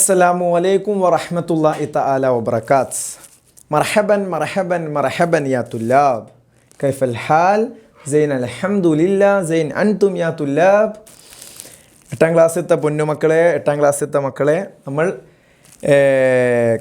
അസ്സലാമു അലൈക്കും വറഹ്മത്തുള്ളാഹി തആല വബറകാത്ത്. മർഹബൻ മർഹബൻ മർഹബൻ യാ തുല്ലാബ്, കൈഫൽ ഹാൽ? സൈൻ അൽഹംദുലില്ലാ. സൈൻ അൻതും യാ തുല്ലാബ്? എട്ടാം ക്ലാസ്സിലത്തെ പൊന്നുമക്കളെ, എട്ടാം ക്ലാസ്സിലത്തെ മക്കളെ, നമ്മൾ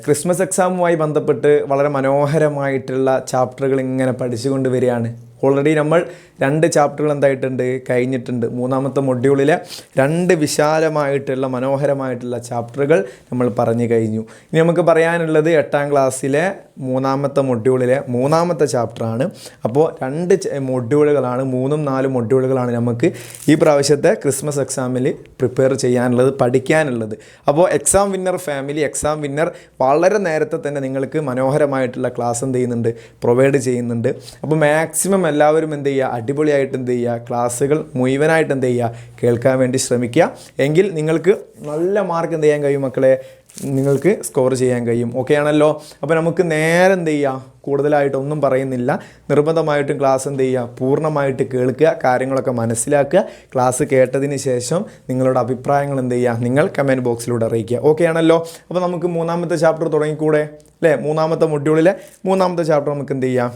ക്രിസ്മസ് എക്സാമുമായി ബന്ധപ്പെട്ട് വളരെ മനോഹരമായിട്ടുള്ള ചാപ്റ്ററുകൾ ഇങ്ങനെ പഠിച്ചുകൊണ്ട് വരികയാണ്. ഓൾറെഡി നമ്മൾ 2 ചാപ്റ്ററുകൾ എന്തായിട്ടുണ്ട്, കഴിഞ്ഞിട്ടുണ്ട്. മൂന്നാമത്തെ മൊഡ്യൂളിലെ 2 വിശാലമായിട്ടുള്ള മനോഹരമായിട്ടുള്ള ചാപ്റ്ററുകൾ നമ്മൾ പറഞ്ഞു കഴിഞ്ഞു. ഇനി നമുക്ക് പറയാനുള്ളത് 8ാം ക്ലാസ്സിലെ മൂന്നാമത്തെ മൊഡ്യൂളിലെ 3ാമത്തെ ചാപ്റ്ററാണ്. അപ്പോൾ 2 മൊഡ്യൂളുകളാണ്, 3ഉം 4 മൊഡ്യൂളുകളാണ് നമുക്ക് ഈ പ്രാവശ്യത്തെ ക്രിസ്മസ് എക്സാമിൽ പ്രിപ്പയർ ചെയ്യാനുള്ളത്, പഠിക്കാനുള്ളത്. അപ്പോൾ exam winner family, exam winner വളരെ നേരത്തെ തന്നെ നിങ്ങൾക്ക് മനോഹരമായിട്ടുള്ള ക്ലാസ് എന്ത് ചെയ്യുന്നുണ്ട്, പ്രൊവൈഡ് ചെയ്യുന്നുണ്ട്. അപ്പോൾ മാക്സിമം എല്ലാവരും എന്ത് ചെയ്യുക, അടിപൊളിയായിട്ട് എന്ത് ചെയ്യുക, ക്ലാസ്സുകൾ മുഴുവനായിട്ട് എന്ത് ചെയ്യുക, കേൾക്കാൻ വേണ്ടി ശ്രമിക്കുക. എങ്കിൽ നിങ്ങൾക്ക് നല്ല മാർക്ക് എന്ത് ചെയ്യാൻ കഴിയും മക്കളെ, നിങ്ങൾക്ക് സ്കോർ ചെയ്യാൻ കഴിയും. ഓക്കെ ആണല്ലോ? അപ്പോൾ നമുക്ക് നേരെ എന്ത് ചെയ്യുക, കൂടുതലായിട്ടൊന്നും പറയുന്നില്ല, നിർബന്ധമായിട്ടും ക്ലാസ് എന്ത് ചെയ്യുക, പൂർണ്ണമായിട്ട് കേൾക്കുക, കാര്യങ്ങളൊക്കെ മനസ്സിലാക്കുക. ക്ലാസ് കേട്ടതിന് ശേഷം നിങ്ങളുടെ അഭിപ്രായങ്ങൾ എന്ത് ചെയ്യുക, നിങ്ങൾ കമൻറ്റ് ബോക്സിലൂടെ അറിയിക്കുക. ഓക്കെ ആണല്ലോ? അപ്പോൾ നമുക്ക് 3ാമത്തെ ചാപ്റ്റർ തുടങ്ങിക്കൂടെ അല്ലേ? 3ാമത്തെ മൊഡ്യൂളിലെ 3ാമത്തെ ചാപ്റ്റർ നമുക്ക് എന്ത് ചെയ്യാം,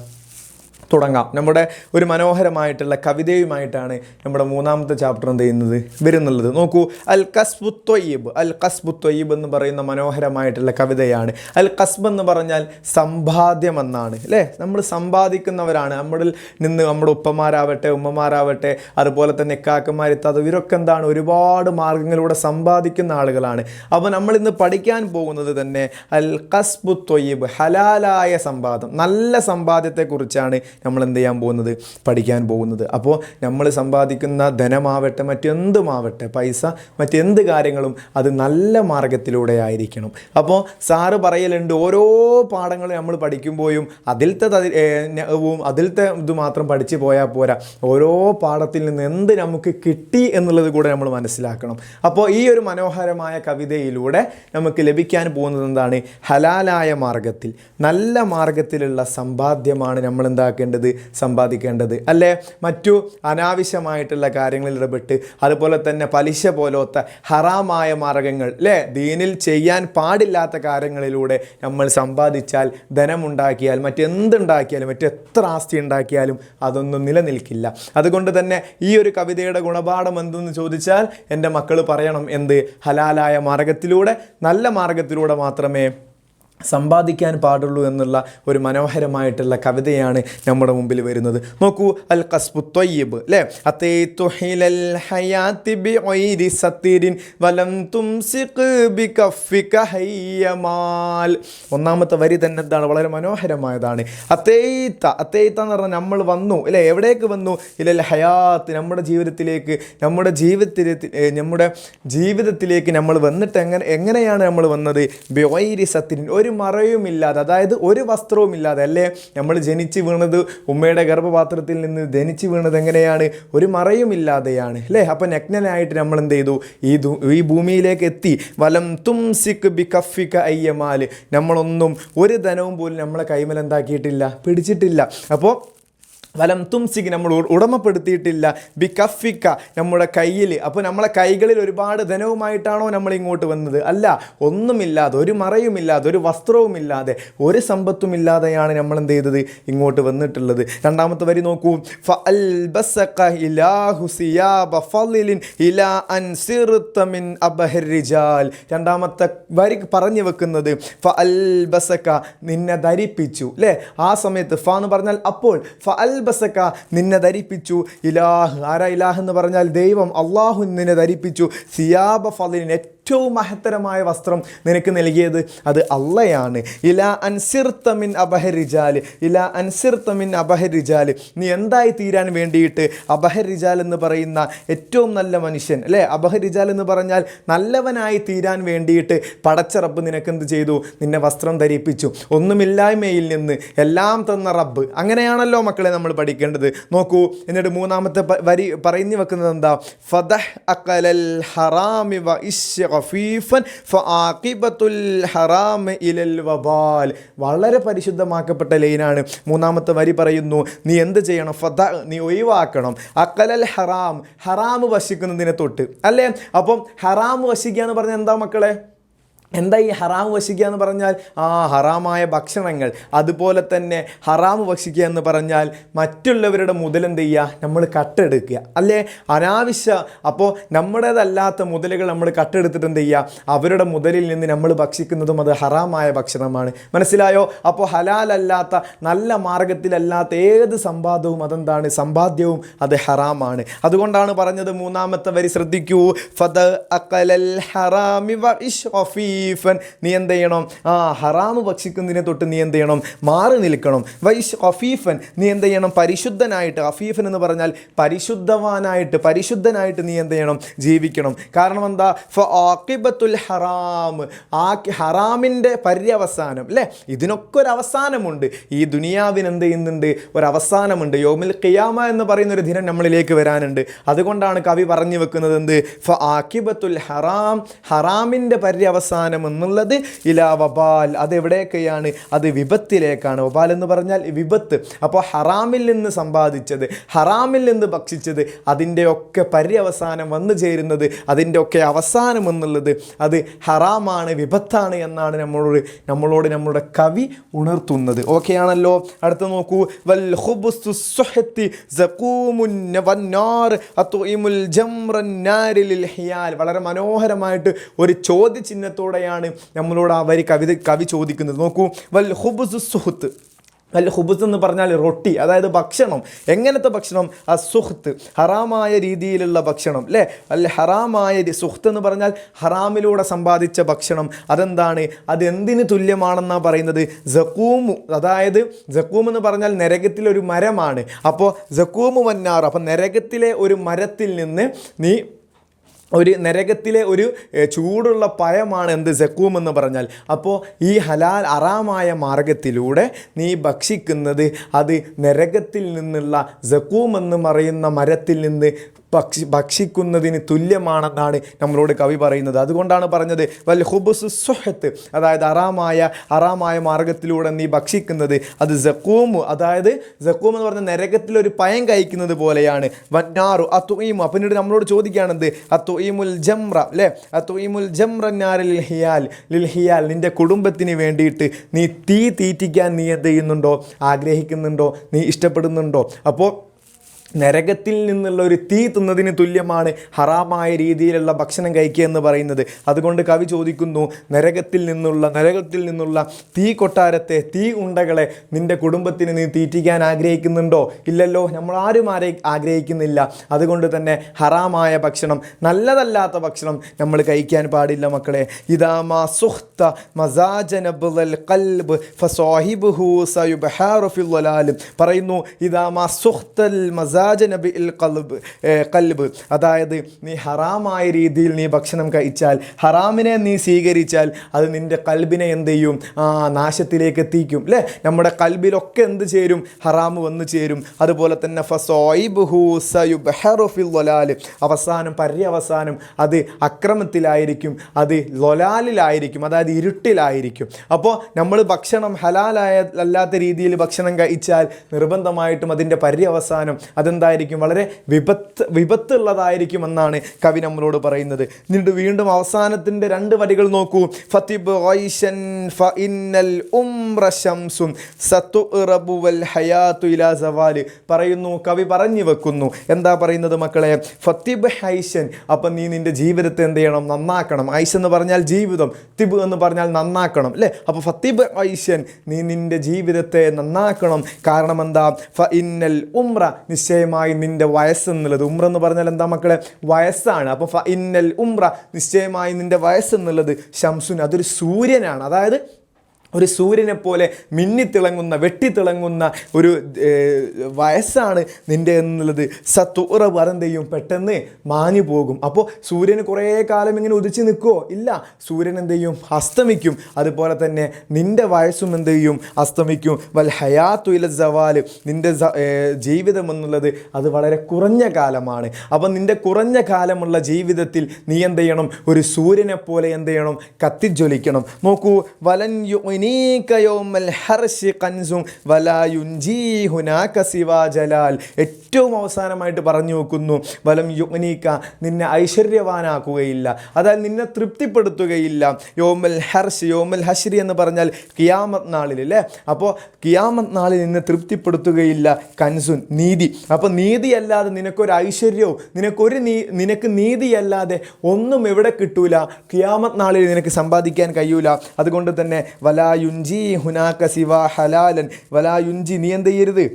തുടങ്ങാം. നമ്മുടെ ഒരു മനോഹരമായിട്ടുള്ള കവിതയുമായിട്ടാണ് നമ്മുടെ 3ാമത്തെ ചാപ്റ്റർ എന്ത് ചെയ്യുന്നത്, വരുന്നുള്ളത്. നോക്കൂ, അൽ കസ്ബു ത്വയ്യിബ്. അൽ കസ്ബു ത്വയ്യിബ് എന്ന് പറയുന്ന മനോഹരമായിട്ടുള്ള കവിതയാണ്. അൽ കസ്ബ് എന്ന് പറഞ്ഞാൽ സമ്പാദ്യമെന്നാണ് അല്ലേ? നമ്മൾ സമ്പാദിക്കുന്നവരാണ്. നമ്മളിൽ നിന്ന് നമ്മുടെ ഉപ്പമാരാവട്ടെ, ഉമ്മമാരാവട്ടെ, അതുപോലെ തന്നെ ഇക്കാക്കന്മാർ, ഇവരൊക്കെ എന്താണ്, ഒരുപാട് മാർഗങ്ങളിലൂടെ സമ്പാദിക്കുന്ന ആളുകളാണ്. അപ്പോൾ നമ്മളിന്ന് പഠിക്കാൻ പോകുന്നത് തന്നെ അൽ കസ്ബു ത്വയ്യിബ്, ഹലാലായ സമ്പാദം, നല്ല സമ്പാദ്യത്തെക്കുറിച്ചാണ് നമ്മൾ എന്ത് ചെയ്യാൻ പോകുന്നത്, പഠിക്കാൻ പോകുന്നത്. അപ്പോൾ നമ്മൾ സമ്പാദിക്കുന്ന ധനമാവട്ടെ, മറ്റെന്തുമാവട്ടെ, പൈസ, മറ്റെന്ത് കാര്യങ്ങളും അത് നല്ല മാർഗത്തിലൂടെ ആയിരിക്കണം. അപ്പോൾ സാറ് പറയലുണ്ട്, ഓരോ പാഠങ്ങളും നമ്മൾ പഠിക്കുമ്പോഴും അതിലത്തെ ഇത് മാത്രം പഠിച്ചു പോയാൽ പോരാ, ഓരോ പാഠത്തിൽ നിന്ന് എന്ത് നമുക്ക് കിട്ടി എന്നുള്ളത് കൂടെ നമ്മൾ മനസ്സിലാക്കണം. അപ്പോൾ ഈ ഒരു മനോഹരമായ കവിതയിലൂടെ നമുക്ക് ലഭിക്കാൻ പോകുന്നത് എന്താണ്, ഹലാലായ മാർഗത്തിൽ, നല്ല മാർഗത്തിലുള്ള സമ്പാദ്യമാണ് നമ്മൾ എന്താക്കേണ്ടത്, സമ്പാദിക്കേണ്ടത് അല്ലേ? മറ്റു അനാവശ്യമായിട്ടുള്ള കാര്യങ്ങളിൽ ഇടപെട്ട്, അതുപോലെ തന്നെ പലിശ പോലത്തെ ഹറാമായ മാർഗങ്ങൾ അല്ലേ, ദീനിൽ ചെയ്യാൻ പാടില്ലാത്ത കാര്യങ്ങളിലൂടെ നമ്മൾ സമ്പാദിച്ചാൽ, ധനമുണ്ടാക്കിയാൽ, മറ്റെന്തുണ്ടാക്കിയാലും, മറ്റെത്ര ആസ്തി ഉണ്ടാക്കിയാലും അതൊന്നും നിലനിൽക്കില്ല. അതുകൊണ്ട് തന്നെ ഈ ഒരു കവിതയുടെ ഗുണപാഠം എന്തെന്ന് ചോദിച്ചാൽ എൻ്റെ മക്കൾ പറയണം, എന്ത്, ഹലാലായ മാർഗത്തിലൂടെ, നല്ല മാർഗത്തിലൂടെ മാത്രമേ സമ്പാദിക്കാൻ പാടുള്ളൂ എന്നുള്ള ഒരു മനോഹരമായിട്ടുള്ള കവിതയാണ് നമ്മുടെ മുമ്പിൽ വരുന്നത്. നോക്കൂ, അൽ ഖസ്ബു ത്വയ്യിബ് അല്ലേ? അതൈതു ഹിലൽ ഹയാതി ബിഗൈരി സത്തിരിൻ വലം തുംസിഖ് ബികഫിക ഹയ്യമാൽ. 1ാമത്തെ വരി തന്നെ എന്താണ്, വളരെ മനോഹരമായതാണ്. അതൈത എന്ന് പറഞ്ഞാൽ നമ്മൾ വന്നു അല്ലേ? എവിടേക്ക് വന്നു? ഹിലൽ ഹയാത്ത്, നമ്മുടെ ജീവിതത്തിലേക്ക് നമ്മൾ വന്നിട്ട് എങ്ങനെയാണ് നമ്മൾ വന്നത്? ബിഗൈരി സത്തിരിൻ, ഒരു മറയുമില്ലാതെ, അതായത് ഒരു വസ്ത്രവുമില്ലാതെ അല്ലേ? നമ്മൾ ജനിച്ച് വീണത്, ഉമ്മയുടെ ഗർഭപാത്രത്തിൽ നിന്ന് ജനിച്ച് വീണത് എങ്ങനെയാണ്? ഒരു മറയുമില്ലാതെയാണ് അല്ലേ? അപ്പം നഗ്നനായിട്ട് നമ്മൾ എന്ത് ചെയ്തു, ഈ ഭൂമിയിലേക്ക് എത്തി. വലം തുംസിക് ബികഫിക അയ്യമാൽ, നമ്മളൊന്നും ഒരു ധനവും പോലും നമ്മളെ കൈമൽ എന്താക്കിയിട്ടില്ല, പിടിച്ചിട്ടില്ല. അപ്പോൾ വലം തുംസിക്ക്, നമ്മൾ ഉടമപ്പെടുത്തിയിട്ടില്ല. ബികഫിക്ക, നമ്മുടെ കയ്യിൽ. അപ്പോൾ നമ്മളെ കൈകളിൽ ഒരുപാട് ധനവുമായിട്ടാണോ നമ്മൾ ഇങ്ങോട്ട് വന്നത്? അല്ല, ഒന്നുമില്ലാതെ, ഒരു മറയുമില്ലാതെ, ഒരു വസ്ത്രവുമില്ലാതെ, ഒരു സമ്പത്തുമില്ലാതെയാണ് നമ്മൾ എന്ത് ചെയ്തത്, ഇങ്ങോട്ട് വന്നിട്ടുള്ളത്. 2ാമത്തെ വരി നോക്കൂ, ഫഅൽബസക ഇലാഹു സിയാബ ഫളിലിൻ ഇലാ അൻ സിർത മിൻ അബഹർ റിജാൽ. 2ാമത്തെ വരി പറഞ്ഞു വെക്കുന്നത് ഫഅൽബസക, നിന്നെ ധരിപ്പിച്ചു അല്ലേ? ആ സമയത്ത് ഫ എന്ന് പറഞ്ഞാൽ അപ്പോൾ, ഫഅൽബസക, നിന്നെ ധരിപ്പിച്ചു. ഇലാഹ്, ആരാ ഇലാഹ് എന്ന് പറഞ്ഞാൽ ദൈവം, അള്ളാഹു നിന്നെ ധരിപ്പിച്ചു. സിയാബ ഫളിലിൻ, ഏറ്റവും മഹത്തരമായ വസ്ത്രം നിനക്ക് നൽകിയത് അത് അള്ളയാണ്. ഇലാ അൻസിർത മിൻ അബഹർ റിജാൽ, ഇലാ അൻസിർത മിൻ അബഹർ റിജാൽ, നീ എന്തായി തീരാൻ വേണ്ടിയിട്ട്, അബഹർ റിജാൽ എന്ന് പറയുന്ന ഏറ്റവും നല്ല മനുഷ്യൻ അല്ലേ? അബഹർ റിജാൽ എന്ന് പറഞ്ഞാൽ നല്ലവനായി തീരാൻ വേണ്ടിയിട്ട് പടച്ച റബ്ബ് നിനക്ക് എന്ത് ചെയ്തു, നിന്നെ വസ്ത്രം ധരിപ്പിച്ചു. ഒന്നുമില്ലായ്മയിൽ നിന്ന് എല്ലാം തന്ന റബ്ബ്. അങ്ങനെയാണല്ലോ മക്കളെ നമ്മൾ പഠിക്കേണ്ടത്. നോക്കൂ, എന്നിട്ട് 3ാമത്തെ വരി പറഞ്ഞു വെക്കുന്നത് എന്താ, ഫദഹ് അഖലൽ ഹറാമി വ ഇശ്ശ ഖഫീഫൻ ഫആഖിബത്തുൽ ഹറാം ഇലൽ വബാൽ. വളരെ പരിശുദ്ധമാക്കപ്പെട്ട ലൈനാണ്. 3ാമത്തെ വരി പറയുന്നു, നീ എന്ത് ചെയ്യണം, നീ ഒഴിവാക്കണം അഖലൽ ഹറാം, ഹറാം വശിക്കുന്നതിനെ തൊട്ട് അല്ലേ? അപ്പം ഹറാം വശിക്കുക എന്ന് പറഞ്ഞാൽ എന്താ മക്കളെ? എന്താ ഈ ഹറാം ഭക്ഷിക്കുക എന്ന് പറഞ്ഞാൽ? ഹറാമായ ഭക്ഷണങ്ങൾ, അതുപോലെ തന്നെ ഹറാം ഭക്ഷിക്കുക എന്ന് പറഞ്ഞാൽ മറ്റുള്ളവരുടെ മുതൽ എന്ത് ചെയ്യുക, നമ്മൾ കട്ടെടുക്കുക അല്ലേ, അനാവശ്യ. അപ്പോൾ നമ്മുടേതല്ലാത്ത മുതലുകൾ നമ്മൾ കട്ടെടുത്തിട്ട് എന്ത് ചെയ്യുക, അവരുടെ മുതലിൽ നിന്ന് നമ്മൾ ഭക്ഷിക്കുന്നതും അത് ഹറാമായ ഭക്ഷണമാണ്. മനസ്സിലായോ? അപ്പോൾ ഹലാലല്ലാത്ത, നല്ല മാർഗത്തിലല്ലാത്ത ഏത് സമ്പാദ്യവും അതെന്താണ്, സമ്പാദ്യവും അത് ഹറാമാണ്. അതുകൊണ്ടാണ് പറഞ്ഞത് മൂന്നാമത്തെ വരി ശ്രദ്ധിക്കൂ, ഫദ അഖലൽ ഹറാമി വ ഇശ്റഫീ, നീ എന്ത് ചെയ്യണം, ഹറാമ് ഭക്ഷിക്കുന്നതിനെ തൊട്ട് നീ എന്ത് ചെയ്യണം, മാറി നിൽക്കണം. വൈഷ് ഖഫീഫൻ, നീ എന്ത് ചെയ്യണം, പരിശുദ്ധനായിട്ട്, ഖഫീഫൻ എന്ന് പറഞ്ഞാൽ പരിശുദ്ധനായിട്ട് നീ എന്ത് ചെയ്യണം, ജീവിക്കണം. കാരണം എന്താ, ഫആഖിബത്തുൽ ഹറാം, ഹറാമിൻ്റെ പര്യവസാനം അല്ലേ, ഇതിനൊക്കെ ഒരു അവസാനമുണ്ട്. ഈ ദുനിയാവിന് എന്ത് ചെയ്യുന്നുണ്ട്, ഒരവസാനമുണ്ട്. യൗമുൽ ഖിയാമ എന്ന് പറയുന്ന ഒരു ദിനം നമ്മളിലേക്ക് വരാനുണ്ട്. അതുകൊണ്ടാണ് കവി പറഞ്ഞു വെക്കുന്നത് എന്ത്, ഫആഖിബത്തുൽ ഹറാം, ഹറാമിൻ്റെ പര്യവസാനം എന്നുള്ളത് ഇലാ വബാൽ, അതെവിടേക്കാണ്, അത് വിപത്തിലേക്കാണ്. വബാൽ എന്ന് പറഞ്ഞാൽ വിപത്ത്. അപ്പോൾ ഹറാമിൽ നിന്ന് സമ്പാദിച്ചത്, ഹറാമിൽ നിന്ന് ഭക്ഷിച്ചത്, അതിൻ്റെയൊക്കെ പര്യവസാനം വന്നു ചേരുന്നത്, അതിൻ്റെയൊക്കെ അവസാനം എന്നുള്ളത് അത് ഹറാമാണ്, വിപത്താണ് എന്നാണ് നമ്മളോട് നമ്മുടെ കവി ഉണർത്തുന്നത്. ഓക്കെ ആണല്ലോ? അടുത്ത് നോക്കൂ, വൽ ഖുബ്സു സുഹത്തി സഖൂമുൻ വന്നാർ അത്ഇമുൽ ജംറൻ നാരി ലിൽ ഹിയാൽ. വളരെ മനോഹരമായിട്ട് ഒരു ചോദ്യചിഹ്നത്തോടെ നമ്മളോട് ആ വരി കവി ചോദിക്കുന്നത്. നോക്കൂ, വൽ ഖുബ്സു സുഹത്ത്, അല്ല ഖുബ്സ് എന്ന് പറഞ്ഞാൽ റൊട്ടി, അതായത് ഭക്ഷണം. എങ്ങനത്തെ ഭക്ഷണം? അസുഹത്ത്, ഹറാമായ രീതിയിലുള്ള ഭക്ഷണം അല്ലേ. അല്ല ഹറാമായ സുഹത്ത് എന്ന് പറഞ്ഞാൽ ഹറാമിലൂടെ സമ്പാദിച്ച ഭക്ഷണം. അതെന്താണ്, അത് എന്തിന് തുല്യമാണെന്നാണ് പറയുന്നത്? സഖൂമു, അതായത് സഖൂം എന്ന് പറഞ്ഞാൽ നരകത്തിലൊരു മരമാണ്. അപ്പോൾ സഖൂമു വന്നാർ, അപ്പം നരകത്തിലെ ഒരു മരത്തിൽ നിന്ന് നീ നരകത്തിലെ ഒരു ചൂടുള്ള പഴമാണ് എന്ത്, സഖൂം എന്ന് പറഞ്ഞാൽ. അപ്പോൾ ഈ ഹറാമായ മാർഗത്തിലൂടെ നീ ഭക്ഷിക്കുന്നത് അത് നരകത്തിൽ നിന്നുള്ള സഖൂം എന്ന് പറയുന്ന മരത്തിൽ നിന്ന് ഭക്ഷിക്കുന്നതിന് തുല്യമാണെന്നാണ് നമ്മളോട് കവി പറയുന്നത്. അതുകൊണ്ടാണ് പറഞ്ഞത് വൽ ഖുബ്സു സുഹത്ത്, അതായത് ഹറാമായ മാർഗത്തിലൂടെ നീ ഭക്ഷിക്കുന്നത് അത് സഖൂമു, അതായത് സഖൂം എന്ന് പറഞ്ഞാൽ നരകത്തിലൊരു പയം കഴിക്കുന്നത് പോലെയാണ്. വന്നാറു അത്ഇമു, പിന്നീട് നമ്മളോട് ചോദിക്കുകയാണെന്ത്, അത്ഇമുൽ ജംറ അല്ലേ, അത്ഇമുൽ ജംറ നാരി ലിൽ ഹിയാൽ, നിൻ്റെ കുടുംബത്തിന് വേണ്ടിയിട്ട് നീ തീ തീറ്റിക്കാൻ നീ എന്ത് ചെയ്യുന്നുണ്ടോ, ആഗ്രഹിക്കുന്നുണ്ടോ, നീ ഇഷ്ടപ്പെടുന്നുണ്ടോ? അപ്പോൾ നരകത്തിൽ നിന്നുള്ള ഒരു തീ തിന്നതിന് തുല്യമാണ് ഹറാമായ രീതിയിലുള്ള ഭക്ഷണം കഴിക്കുക എന്ന് പറയുന്നത്. അതുകൊണ്ട് കവി ചോദിക്കുന്നു, നരകത്തിൽ നിന്നുള്ള തീ കൊട്ടാരത്തെ, തീ ഉണ്ടകളെ നിൻ്റെ കുടുംബത്തിന് നീ തീറ്റിക്കാൻ ആഗ്രഹിക്കുന്നുണ്ടോ? ഇല്ലല്ലോ, നമ്മളാരും ആഗ്രഹിക്കുന്നില്ല. അതുകൊണ്ട് തന്നെ ഹറാമായ ഭക്ഷണം, നല്ലതല്ലാത്ത ഭക്ഷണം നമ്മൾ കഴിക്കാൻ പാടില്ല മക്കളെ. ഇദാ മാ സുഖ്ത മസാജനബൽ ഖൽബ് ഫസാഹിബുഹു സയുബ്ഹാറു ഫിൽ വലാൽ പറയുന്നു. ഇദാ മാ സുഖ്തൽ കൽബ്, അതായത് നീ ഹറാമായ രീതിയിൽ നീ ഭക്ഷണം കഴിച്ചാൽ, ഹറാമിനെ നീ സ്വീകരിച്ചാൽ അത് നിൻ്റെ കൽബിനെ എന്ത് ചെയ്യും, നാശത്തിലേക്ക് എത്തിക്കും അല്ലേ. നമ്മുടെ കൽബിലൊക്കെ എന്ത് ചേരും, ഹറാമ് വന്നു ചേരും. അതുപോലെ തന്നെ ഫസോയിബുഹു സയുബ്ഹറു ഫിൽ വലാൽ, അവസാനം പര്യവസാനം അത് അക്രമത്തിലായിരിക്കും, അത് ലൊലാലിലായിരിക്കും, അതായത് ഇരുട്ടിലായിരിക്കും. അപ്പോൾ നമ്മൾ ഭക്ഷണം ഹലാലായ രീതിയിൽ ഭക്ഷണം കഴിച്ചാൽ നിർബന്ധമായിട്ടും അതിൻ്റെ പര്യവസാനം അതെന്തായിരിക്കും, വളരെ വിപത്തുള്ളതായിരിക്കും എന്നാണ് കവി നമ്മളോട് പറയുന്നത്. എന്നിട്ട് വീണ്ടും അവസാനത്തിൻ്റെ 2 വരികൾ നോക്കൂ. ഫതിബ് ഐശൻ ഫഇന്നൽ ഉംറ ശംസുൻ സതുറബു വൽ ഹയാതു ഇലാ സവാൽ പറയുന്നു. കവി പറഞ്ഞു വെക്കുന്നു. എന്താ പറയുന്നത് മക്കളെ? ഫതിബ് ഐശൻ, അപ്പം നീ നിൻ്റെ ജീവിതത്തെ എന്ത് ചെയ്യണം, നന്നാക്കണം. ഐശ് എന്ന് പറഞ്ഞാൽ ജീവിതം, തിബ് എന്ന് പറഞ്ഞാൽ നന്നാക്കണം അല്ലേ. അപ്പോൾ ഫതിബ് ഐശൻ, നീ നിൻ്റെ ജീവിതത്തെ നന്നാക്കണം. കാരണം എന്താ, ഫഇന്നൽ ഉംറ, നിശ്ചയമായി നിൻ്റെ വയസ്സെന്നുള്ളത്, ഉംറ എന്ന് പറഞ്ഞാൽ എന്താ മക്കളെ, വയസ്സാണ്. അപ്പോൾ ഫഇന്നൽ ഉംറ, നിശ്ചയമായി നിൻ്റെ വയസ്സെന്നുള്ളത് ശംസുൻ, അതൊരു സൂര്യനാണ്. അതായത് ഒരു സൂര്യനെ പോലെ മിന്നിത്തിളങ്ങുന്ന, വെട്ടിത്തിളങ്ങുന്ന ഒരു വയസ്സാണ് നിൻ്റെ എന്നുള്ളത്. സത്തുറ എന്ത് ചെയ്യും, പെട്ടെന്ന് മാഞ്ഞു പോകും. അപ്പോൾ സൂര്യന് കുറേ കാലം ഇങ്ങനെ ഉദിച്ച് നിൽക്കുമോ? ഇല്ല, സൂര്യൻ എന്ത് ചെയ്യും, അസ്തമിക്കും. അതുപോലെ തന്നെ നിൻ്റെ വയസ്സും എന്ത് ചെയ്യും, അസ്തമിക്കും. വൽ ഹയാത്തു ഇല സവാൽ, നിൻ്റെ ജീവിതം എന്നുള്ളത് അത് വളരെ കുറഞ്ഞ കാലമാണ്. അപ്പം നിൻ്റെ കുറഞ്ഞ കാലമുള്ള ജീവിതത്തിൽ നീ എന്ത് ചെയ്യണം, ഒരു സൂര്യനെ പോലെ എന്ത് ചെയ്യണം, കത്തിജ്വലിക്കണം. നോക്കൂ, വലൻ യുഗ്നീക യൗമൽ ഹർശി കൻസും വലാ യുൻജി ഹുനാക സിവാ ജലാൽ. ഏറ്റവും അവസാനമായിട്ട് പറഞ്ഞു വെക്കുന്നു, വലം യുഗ്നീക, നിന്നെ ഐശ്വര്യവാനാക്കുകയില്ല, അതായത് നിന്നെ തൃപ്തിപ്പെടുത്തുകയില്ല. യൗമൽ ഹർഷ്, യൗമൽ ഹശ്രി എന്ന് പറഞ്ഞാൽ ഖിയാമത്ത് നാളിൽ അല്ലേ. അപ്പോൾ ഖിയാമത്ത് നാളിൽ നിന്നെ തൃപ്തിപ്പെടുത്തുകയില്ല കൻസുൻ, നീതി. അപ്പോൾ നീതിയല്ലാതെ നിനക്കൊരു ഐശ്വര്യവും നിനക്ക് നീതിയല്ലാതെ ഒന്നും എവിടെ കിട്ടൂല, ഖിയാമത്ത് നാളിൽ നിനക്ക് സമ്പാദിക്കാൻ കഴിയൂല. അതുകൊണ്ട് തന്നെ വലാ യുൻജി ഹുനാക സിവാ ഹലാലൻ, വലാ യുൻജി, നീ എന്ത് ചെയ്യരുത്,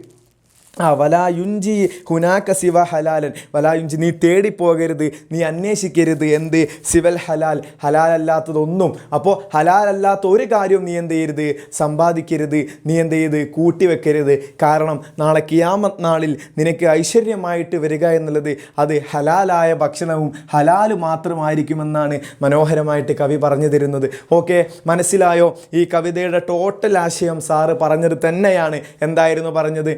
വലാ യുൻജി ഹുനാക സിവ ഹലാലൻ, വലാ യുൻജി, നീ തേടിപ്പോകരുത്, നീ അന്വേഷിക്കരുത് എന്ത്, സിവൽ ഹലാൽ, ഹലാലല്ലാത്തതൊന്നും. അപ്പോൾ ഹലാലല്ലാത്ത ഒരു കാര്യവും നീ എന്ത് ചെയ്യരുത്, സമ്പാദിക്കരുത്, നീ എന്ത് ചെയ്ത് കൂട്ടിവെക്കരുത്. കാരണം നാളെ ഖിയാമത്ത് നാളിൽ നിനക്ക് ഐശ്വര്യമായിട്ട് വരിക എന്നുള്ളത് അത് ഹലാലായ ഭക്ഷണവും ഹലാല് മാത്രമായിരിക്കുമെന്നാണ് മനോഹരമായിട്ട് കവി പറഞ്ഞു തരുന്നത്. ഓക്കെ, മനസ്സിലായോ? ഈ കവിതയുടെ ടോട്ടൽ ആശയം സാറ് പറഞ്ഞത് തന്നെയാണ്. എന്തായിരുന്നു പറഞ്ഞത്?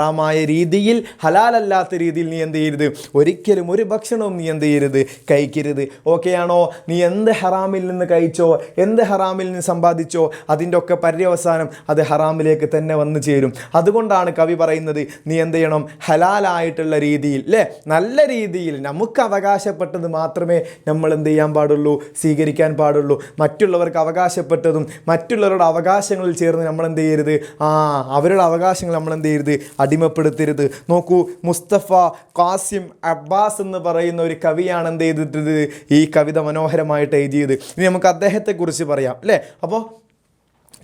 ഹറാമായ രീതിയിൽ, ഹലാലല്ലാത്ത രീതിയിൽ നീ എന്ത് ചെയ്യരുത്, ഒരിക്കലും ഒരു ഭക്ഷണവും നീ എന്ത് ചെയ്യരുത്, കഴിക്കരുത്. ഓക്കെ ആണോ? നീ എന്ത് ഹറാമിൽ നിന്ന് കഴിച്ചോ, എന്ത് ഹറാമിൽ നിന്ന് സമ്പാദിച്ചോ, അതിൻ്റെ ഒക്കെ പര്യവസാനം അത് ഹറാമിലേക്ക് തന്നെ വന്നു ചേരും. അതുകൊണ്ടാണ് കവി പറയുന്നത്, നീ എന്ത് ചെയ്യണം, ഹലാലായിട്ടുള്ള രീതിയിൽ അല്ലേ, നല്ല രീതിയിൽ നമുക്ക് അവകാശപ്പെട്ടത് മാത്രമേ നമ്മൾ എന്ത് ചെയ്യാൻ പാടുള്ളൂ, സ്വീകരിക്കാൻ പാടുള്ളൂ. മറ്റുള്ളവർക്ക് അവകാശപ്പെട്ടതും മറ്റുള്ളവരുടെ അവകാശങ്ങളിൽ ചേർന്ന് നമ്മൾ എന്ത് ചെയ്യരുത്, അവരുടെ അവകാശങ്ങൾ നമ്മൾ എന്ത് ചെയ്യരുത്, അടിമപ്പെടുത്തരുത്. നോക്കൂ, മുസ്തഫ ഖാസിം അബ്ബാസ് എന്ന് പറയുന്ന ഒരു കവിയാണ് എന്ത് ചെയ്തിട്ടത്, ഈ കവിത മനോഹരമായിട്ട് എഴുതിയത്. ഇനി നമുക്ക് അദ്ദേഹത്തെക്കുറിച്ച് പറയാം അല്ലേ. അപ്പോൾ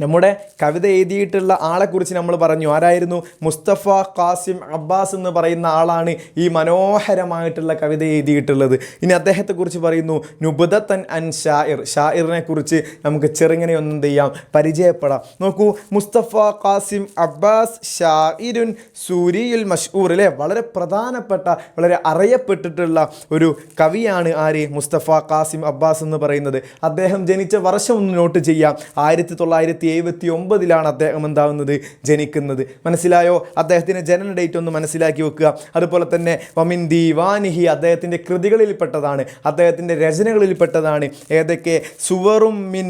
നമ്മുടെ കവിത എഴുതിയിട്ടുള്ള ആളെക്കുറിച്ച് നമ്മൾ പറഞ്ഞു. ആരായിരുന്നു? മുസ്തഫ ഖാസിം അബ്ബാസ് എന്ന് പറയുന്ന ആളാണ് ഈ മനോഹരമായിട്ടുള്ള കവിത എഴുതിയിട്ടുള്ളത്. ഇനി അദ്ദേഹത്തെക്കുറിച്ച് പറയുന്നു, നുബ്ദത്തൻ അൻ ഷാഇർ, ഷാഇറിനെ കുറിച്ച് നമുക്ക് ചെറുങ്ങനെ ഒന്നും ചെയ്യാം, പരിചയപ്പെടാം. നോക്കൂ, മുസ്തഫ ഖാസിം അബ്ബാസ് ഷാഇരുൻ സൂരിയുൽ മഷ്ഹൂർ അല്ലേ, വളരെ പ്രധാനപ്പെട്ട, വളരെ അറിയപ്പെട്ടിട്ടുള്ള ഒരു കവിയാണ് ആര്? മുസ്തഫ ഖാസിം അബ്ബാസ് എന്ന് പറയുന്നത്. അദ്ദേഹം ജനിച്ച വർഷം ഒന്ന് നോട്ട് ചെയ്യാം, 1979 അദ്ദേഹം എന്താവുന്നത്, ജനിക്കുന്നത്. മനസ്സിലായോ? അദ്ദേഹത്തിൻ്റെ ജനന ഡേറ്റ് ഒന്ന് മനസ്സിലാക്കി വെക്കുക. അതുപോലെ തന്നെ വമിൻ ദീവാനിഹി, അദ്ദേഹത്തിൻ്റെ കൃതികളിൽപ്പെട്ടതാണ്, അദ്ദേഹത്തിൻ്റെ രചനകളിൽപ്പെട്ടതാണ്. ഏതൊക്കെ? സുവറും മിൻ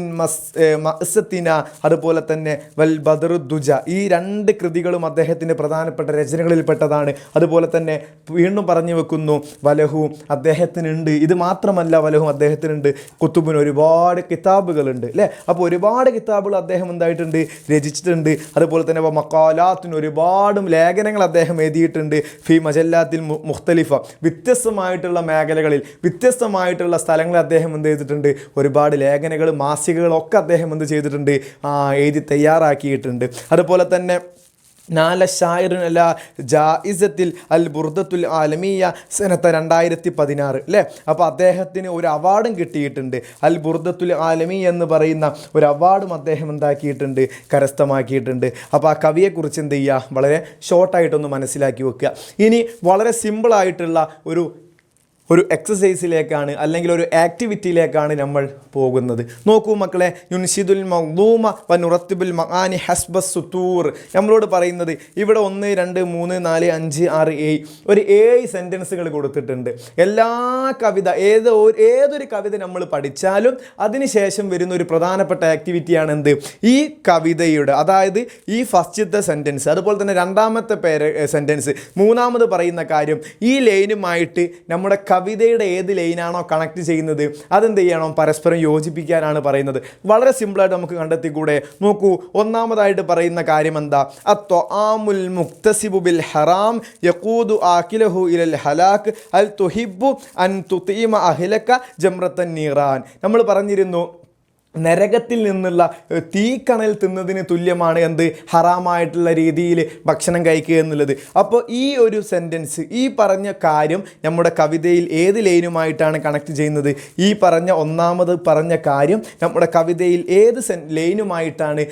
മഅ്സത്തിന, അതുപോലെ തന്നെ വൽ ബദറുദ്ദുജ, ഈ 2 കൃതികളും അദ്ദേഹത്തിൻ്റെ പ്രധാനപ്പെട്ട രചനകളിൽപ്പെട്ടതാണ്. അതുപോലെ തന്നെ വീണ്ടും പറഞ്ഞു വെക്കുന്നു, വലഹു, അദ്ദേഹത്തിനുണ്ട്. ഇത് മാത്രമല്ല, വലഹു, അദ്ദേഹത്തിനുണ്ട് കുത്തുബിന്, ഒരുപാട് കിതാബുകളുണ്ട് അല്ലേ. അപ്പോൾ ഒരുപാട് കിതാബുകൾ അദ്ദേഹം എന്തായിട്ടുണ്ട്, രചിച്ചിട്ടുണ്ട്. അതുപോലെ തന്നെ മക്കാലാത്തിന്, ഒരുപാട് ലേഖനങ്ങൾ അദ്ദേഹം എഴുതിയിട്ടുണ്ട്. ഫി മജല്ലാത്തിൽ മുഖ്തലിഫ, വ്യത്യസ്തമായിട്ടുള്ള മേഖലകളിൽ, വ്യത്യസ്തമായിട്ടുള്ള സ്ഥലങ്ങളിൽ അദ്ദേഹം എന്ത് ചെയ്തിട്ടുണ്ട്, ഒരുപാട് ലേഖനങ്ങൾ, മാസികകളൊക്കെ അദ്ദേഹം എന്ത് ചെയ്തിട്ടുണ്ട്, എഴുതി തയ്യാറാക്കിയിട്ടുണ്ട്. അതുപോലെ തന്നെ നാല ഷായിറുൻ അല ജായിസത്തിൽ അൽ ബുർദത്തുൽ ആലമിയ സനത്ത് 2016 അല്ലേ. അപ്പോൾ അദ്ദേഹത്തിന് ഒരു അവാർഡും കിട്ടിയിട്ടുണ്ട്. അൽ ബുർദത്തുൽ ആലമി എന്ന് പറയുന്ന ഒരു അവാർഡും അദ്ദേഹം എന്താക്കിയിട്ടുണ്ട്, കരസ്ഥമാക്കിയിട്ടുണ്ട്. അപ്പോൾ ആ കവിയെക്കുറിച്ച് എന്ത് ചെയ്യുക, വളരെ ഷോർട്ടായിട്ടൊന്ന് മനസ്സിലാക്കി വെക്കുക. ഇനി വളരെ സിമ്പിളായിട്ടുള്ള ഒരു എക്സസൈസിലേക്കാണ്, അല്ലെങ്കിൽ ഒരു ആക്ടിവിറ്റിയിലേക്കാണ് നമ്മൾ പോകുന്നത്. നോക്കൂ മക്കളെ, യുൻഷിദുൽ മഖ്ദൂമ വ നുറത്തിബുൽ മആനി ഹസ്ബ സുതൂർ, നമ്മളോട് പറയുന്നത് ഇവിടെ 1 2 3 4 5 6 7 ഒരു 7 സെൻറ്റൻസുകൾ കൊടുത്തിട്ടുണ്ട്. എല്ലാ കവിത, ഏതൊരു കവിത നമ്മൾ പഠിച്ചാലും അതിനുശേഷം വരുന്ന ഒരു പ്രധാനപ്പെട്ട ആക്ടിവിറ്റിയാണ് എന്ത്, ഈ കവിതയുടെ, അതായത് ഈ ഫസ്റ്റത്തെ സെൻറ്റൻസ്, അതുപോലെ തന്നെ രണ്ടാമത്തെ സെൻറ്റൻസ്, മൂന്നാമത് പറയുന്ന കാര്യം, ഈ ലൈനുമായിട്ട് നമ്മുടെ കവിതയുടെ ഏത് ലൈനാണോ കണക്ട് ചെയ്യുന്നത് അതെന്ത് ചെയ്യണം, പരസ്പരം യോജിപ്പിക്കാനാണ് പറയുന്നത്. വളരെ സിമ്പിളായിട്ട് നമുക്ക് കണ്ടെത്തിക്കൂടെ? നോക്കൂ, ഒന്നാമതായിട്ട് പറയുന്ന കാര്യം എന്താ, അത്വആമുൽ മുക്തസിബു ബിൽ ഹറാം യഖൂദു ആകിലഹു ഇലൽ ഹലാക്ക് അൽ തുഹിബ്ബു അൻ തുതീമ അഹ്ലക ജംറത്തൻ നീറാൻ. നമ്മൾ പറഞ്ഞിരുന്നു, നരകത്തിൽ നിന്നുള്ള തീക്കണൽ തിന്നതിന് തുല്യമാണ് എന്ത്, ഹറാമായിട്ടുള്ള രീതിയിൽ ഭക്ഷണം കഴിക്കുക എന്നുള്ളത്. അപ്പോൾ ഈ ഒരു സെൻറ്റൻസ്, ഈ പറഞ്ഞ കാര്യം നമ്മുടെ കവിതയിൽ ഏത് ലൈനുമായിട്ടാണ് കണക്ട് ചെയ്യുന്നത്? ഈ പറഞ്ഞ ഒന്നാമത് പറഞ്ഞ കാര്യം നമ്മുടെ കവിതയിൽ ഏത് ലൈനുമായിട്ടാണ്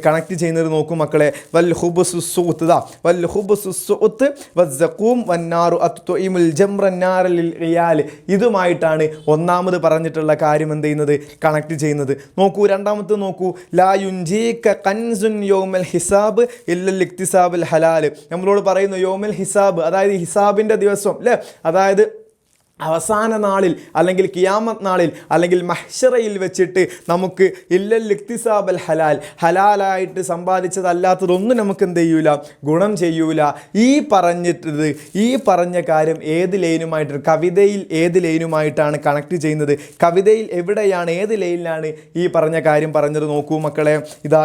കണക്ട് ചെയ്യുന്നത്? നോക്കൂ മക്കളെ, വൽ ഹുബ്സുസ്സുത്ത്, വൽ ഹുബ്സുസ്സുത്ത് വസ്സഖൂം വന്നാറു അത്തുഇമുൽ ജംറന്നാറ ലിൽ റിയാൽ, ഇതുമായിട്ടാണ് ഒന്നാമത് പറഞ്ഞിട്ടുള്ള കാര്യം എന്ത് ചെയ്യുന്നത്, കണക്ട് ചെയ്യുന്നത്. നോക്കൂ, രണ്ടാമത്തെ നോക്കൂ, ലാ യുൻജീക കൻസുൻ യൗമൽ ഹിസാബ് ഇല്ലൽ ഇക്തിസാബുൽ ഹലാൽ. നമ്മളോട് പറയുന്നു യൗമൽ ഹിസാബ്, അതായത് ഹിസാബിൻ്റെ ദിവസം അല്ലേ, അതായത് അവസാന നാളിൽ അല്ലെങ്കിൽ കിയാമത്ത് നാളിൽ അല്ലെങ്കിൽ മഹ്ശറയിൽ വെച്ചിട്ട് നമുക്ക് ഇല്ലൽ ഇക്തിസാബൽ ഹലാൽ, ഹലാലായിട്ട് സമ്പാദിച്ചതല്ലാത്തതൊന്നും നമുക്ക് എന്ത് ചെയ്യൂല, ഗുണം ചെയ്യൂല. ഈ പറഞ്ഞ കാര്യം ഏത് ലൈനുമായിട്ട്, കവിതയിൽ ഏത് ലൈനുമായിട്ടാണ് കണക്ട് ചെയ്യുന്നത്, കവിതയിൽ എവിടെയാണ്, ഏത് ലൈനിലാണ് ഈ പറഞ്ഞ കാര്യം പറഞ്ഞത്? നോക്കൂ മക്കളെ, ഇതാ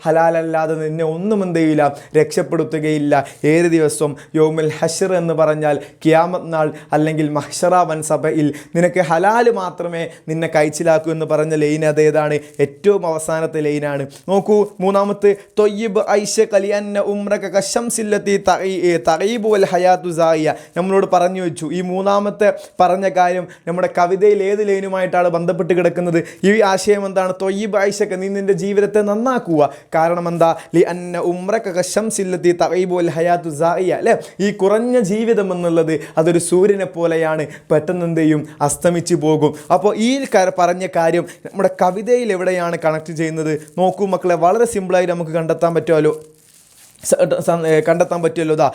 ഹലാലല്ല അത് നിന്നെ ഒന്നും എന്ത് ചെയ്യില്ല, രക്ഷപ്പെടുത്തുകയില്ല. ഏത് ദിവസം? യൗമുൽ ഹശ്ർ എന്ന് പറഞ്ഞാൽ കിയാമത്ത് നാൾ അല്ലെങ്കിൽ മഹ്ശറ വൻ സഭയിൽ നിനക്ക് ഹലാല് മാത്രമേ നിന്നെ കഴിച്ചിലാക്കൂ എന്ന് പറഞ്ഞ ലൈൻ അതേതാണ്? ഏറ്റവും അവസാനത്തെ ലൈനാണ്. നോക്കൂ, മൂന്നാമത്തെ തൊയ്യിബ് ഐഷ കലിയന്ന ഉംറക കശംസില്ലത്തി തഗീബു വൽ ഹയാത്തു സായിയ. നമ്മളോട് പറഞ്ഞു വെച്ചു. ഈ മൂന്നാമത്തെ പറഞ്ഞ കാര്യം നമ്മുടെ കവിതയിൽ ഏത് ലൈനുമായിട്ടാണ് ബന്ധപ്പെട്ട് കിടക്കുന്നത്? ഈ ആശയം എന്താണ്? തൊയ്യിബ് ഐഷക്ക്, നീ നിന്റെ ജീവിതത്തെ നന്നാക്കുക. കാരണം എന്താ? അല്ലേ, ഈ കുറഞ്ഞ ജീവിതം എന്നുള്ളത് അതൊരു സൂര്യനെ പോലെയാണ്, പെട്ടെന്ന് എന്ത് ചെയ്യും, അസ്തമിച്ചു പോകും. അപ്പോൾ ഈ പറഞ്ഞ കാര്യം നമ്മുടെ കവിതയിൽ എവിടെയാണ് കണക്ട് ചെയ്യുന്നത്? നോക്കൂ മക്കളെ, വളരെ സിമ്പിളായി നമുക്ക് കണ്ടെത്താൻ പറ്റുമല്ലോ. ഇതാ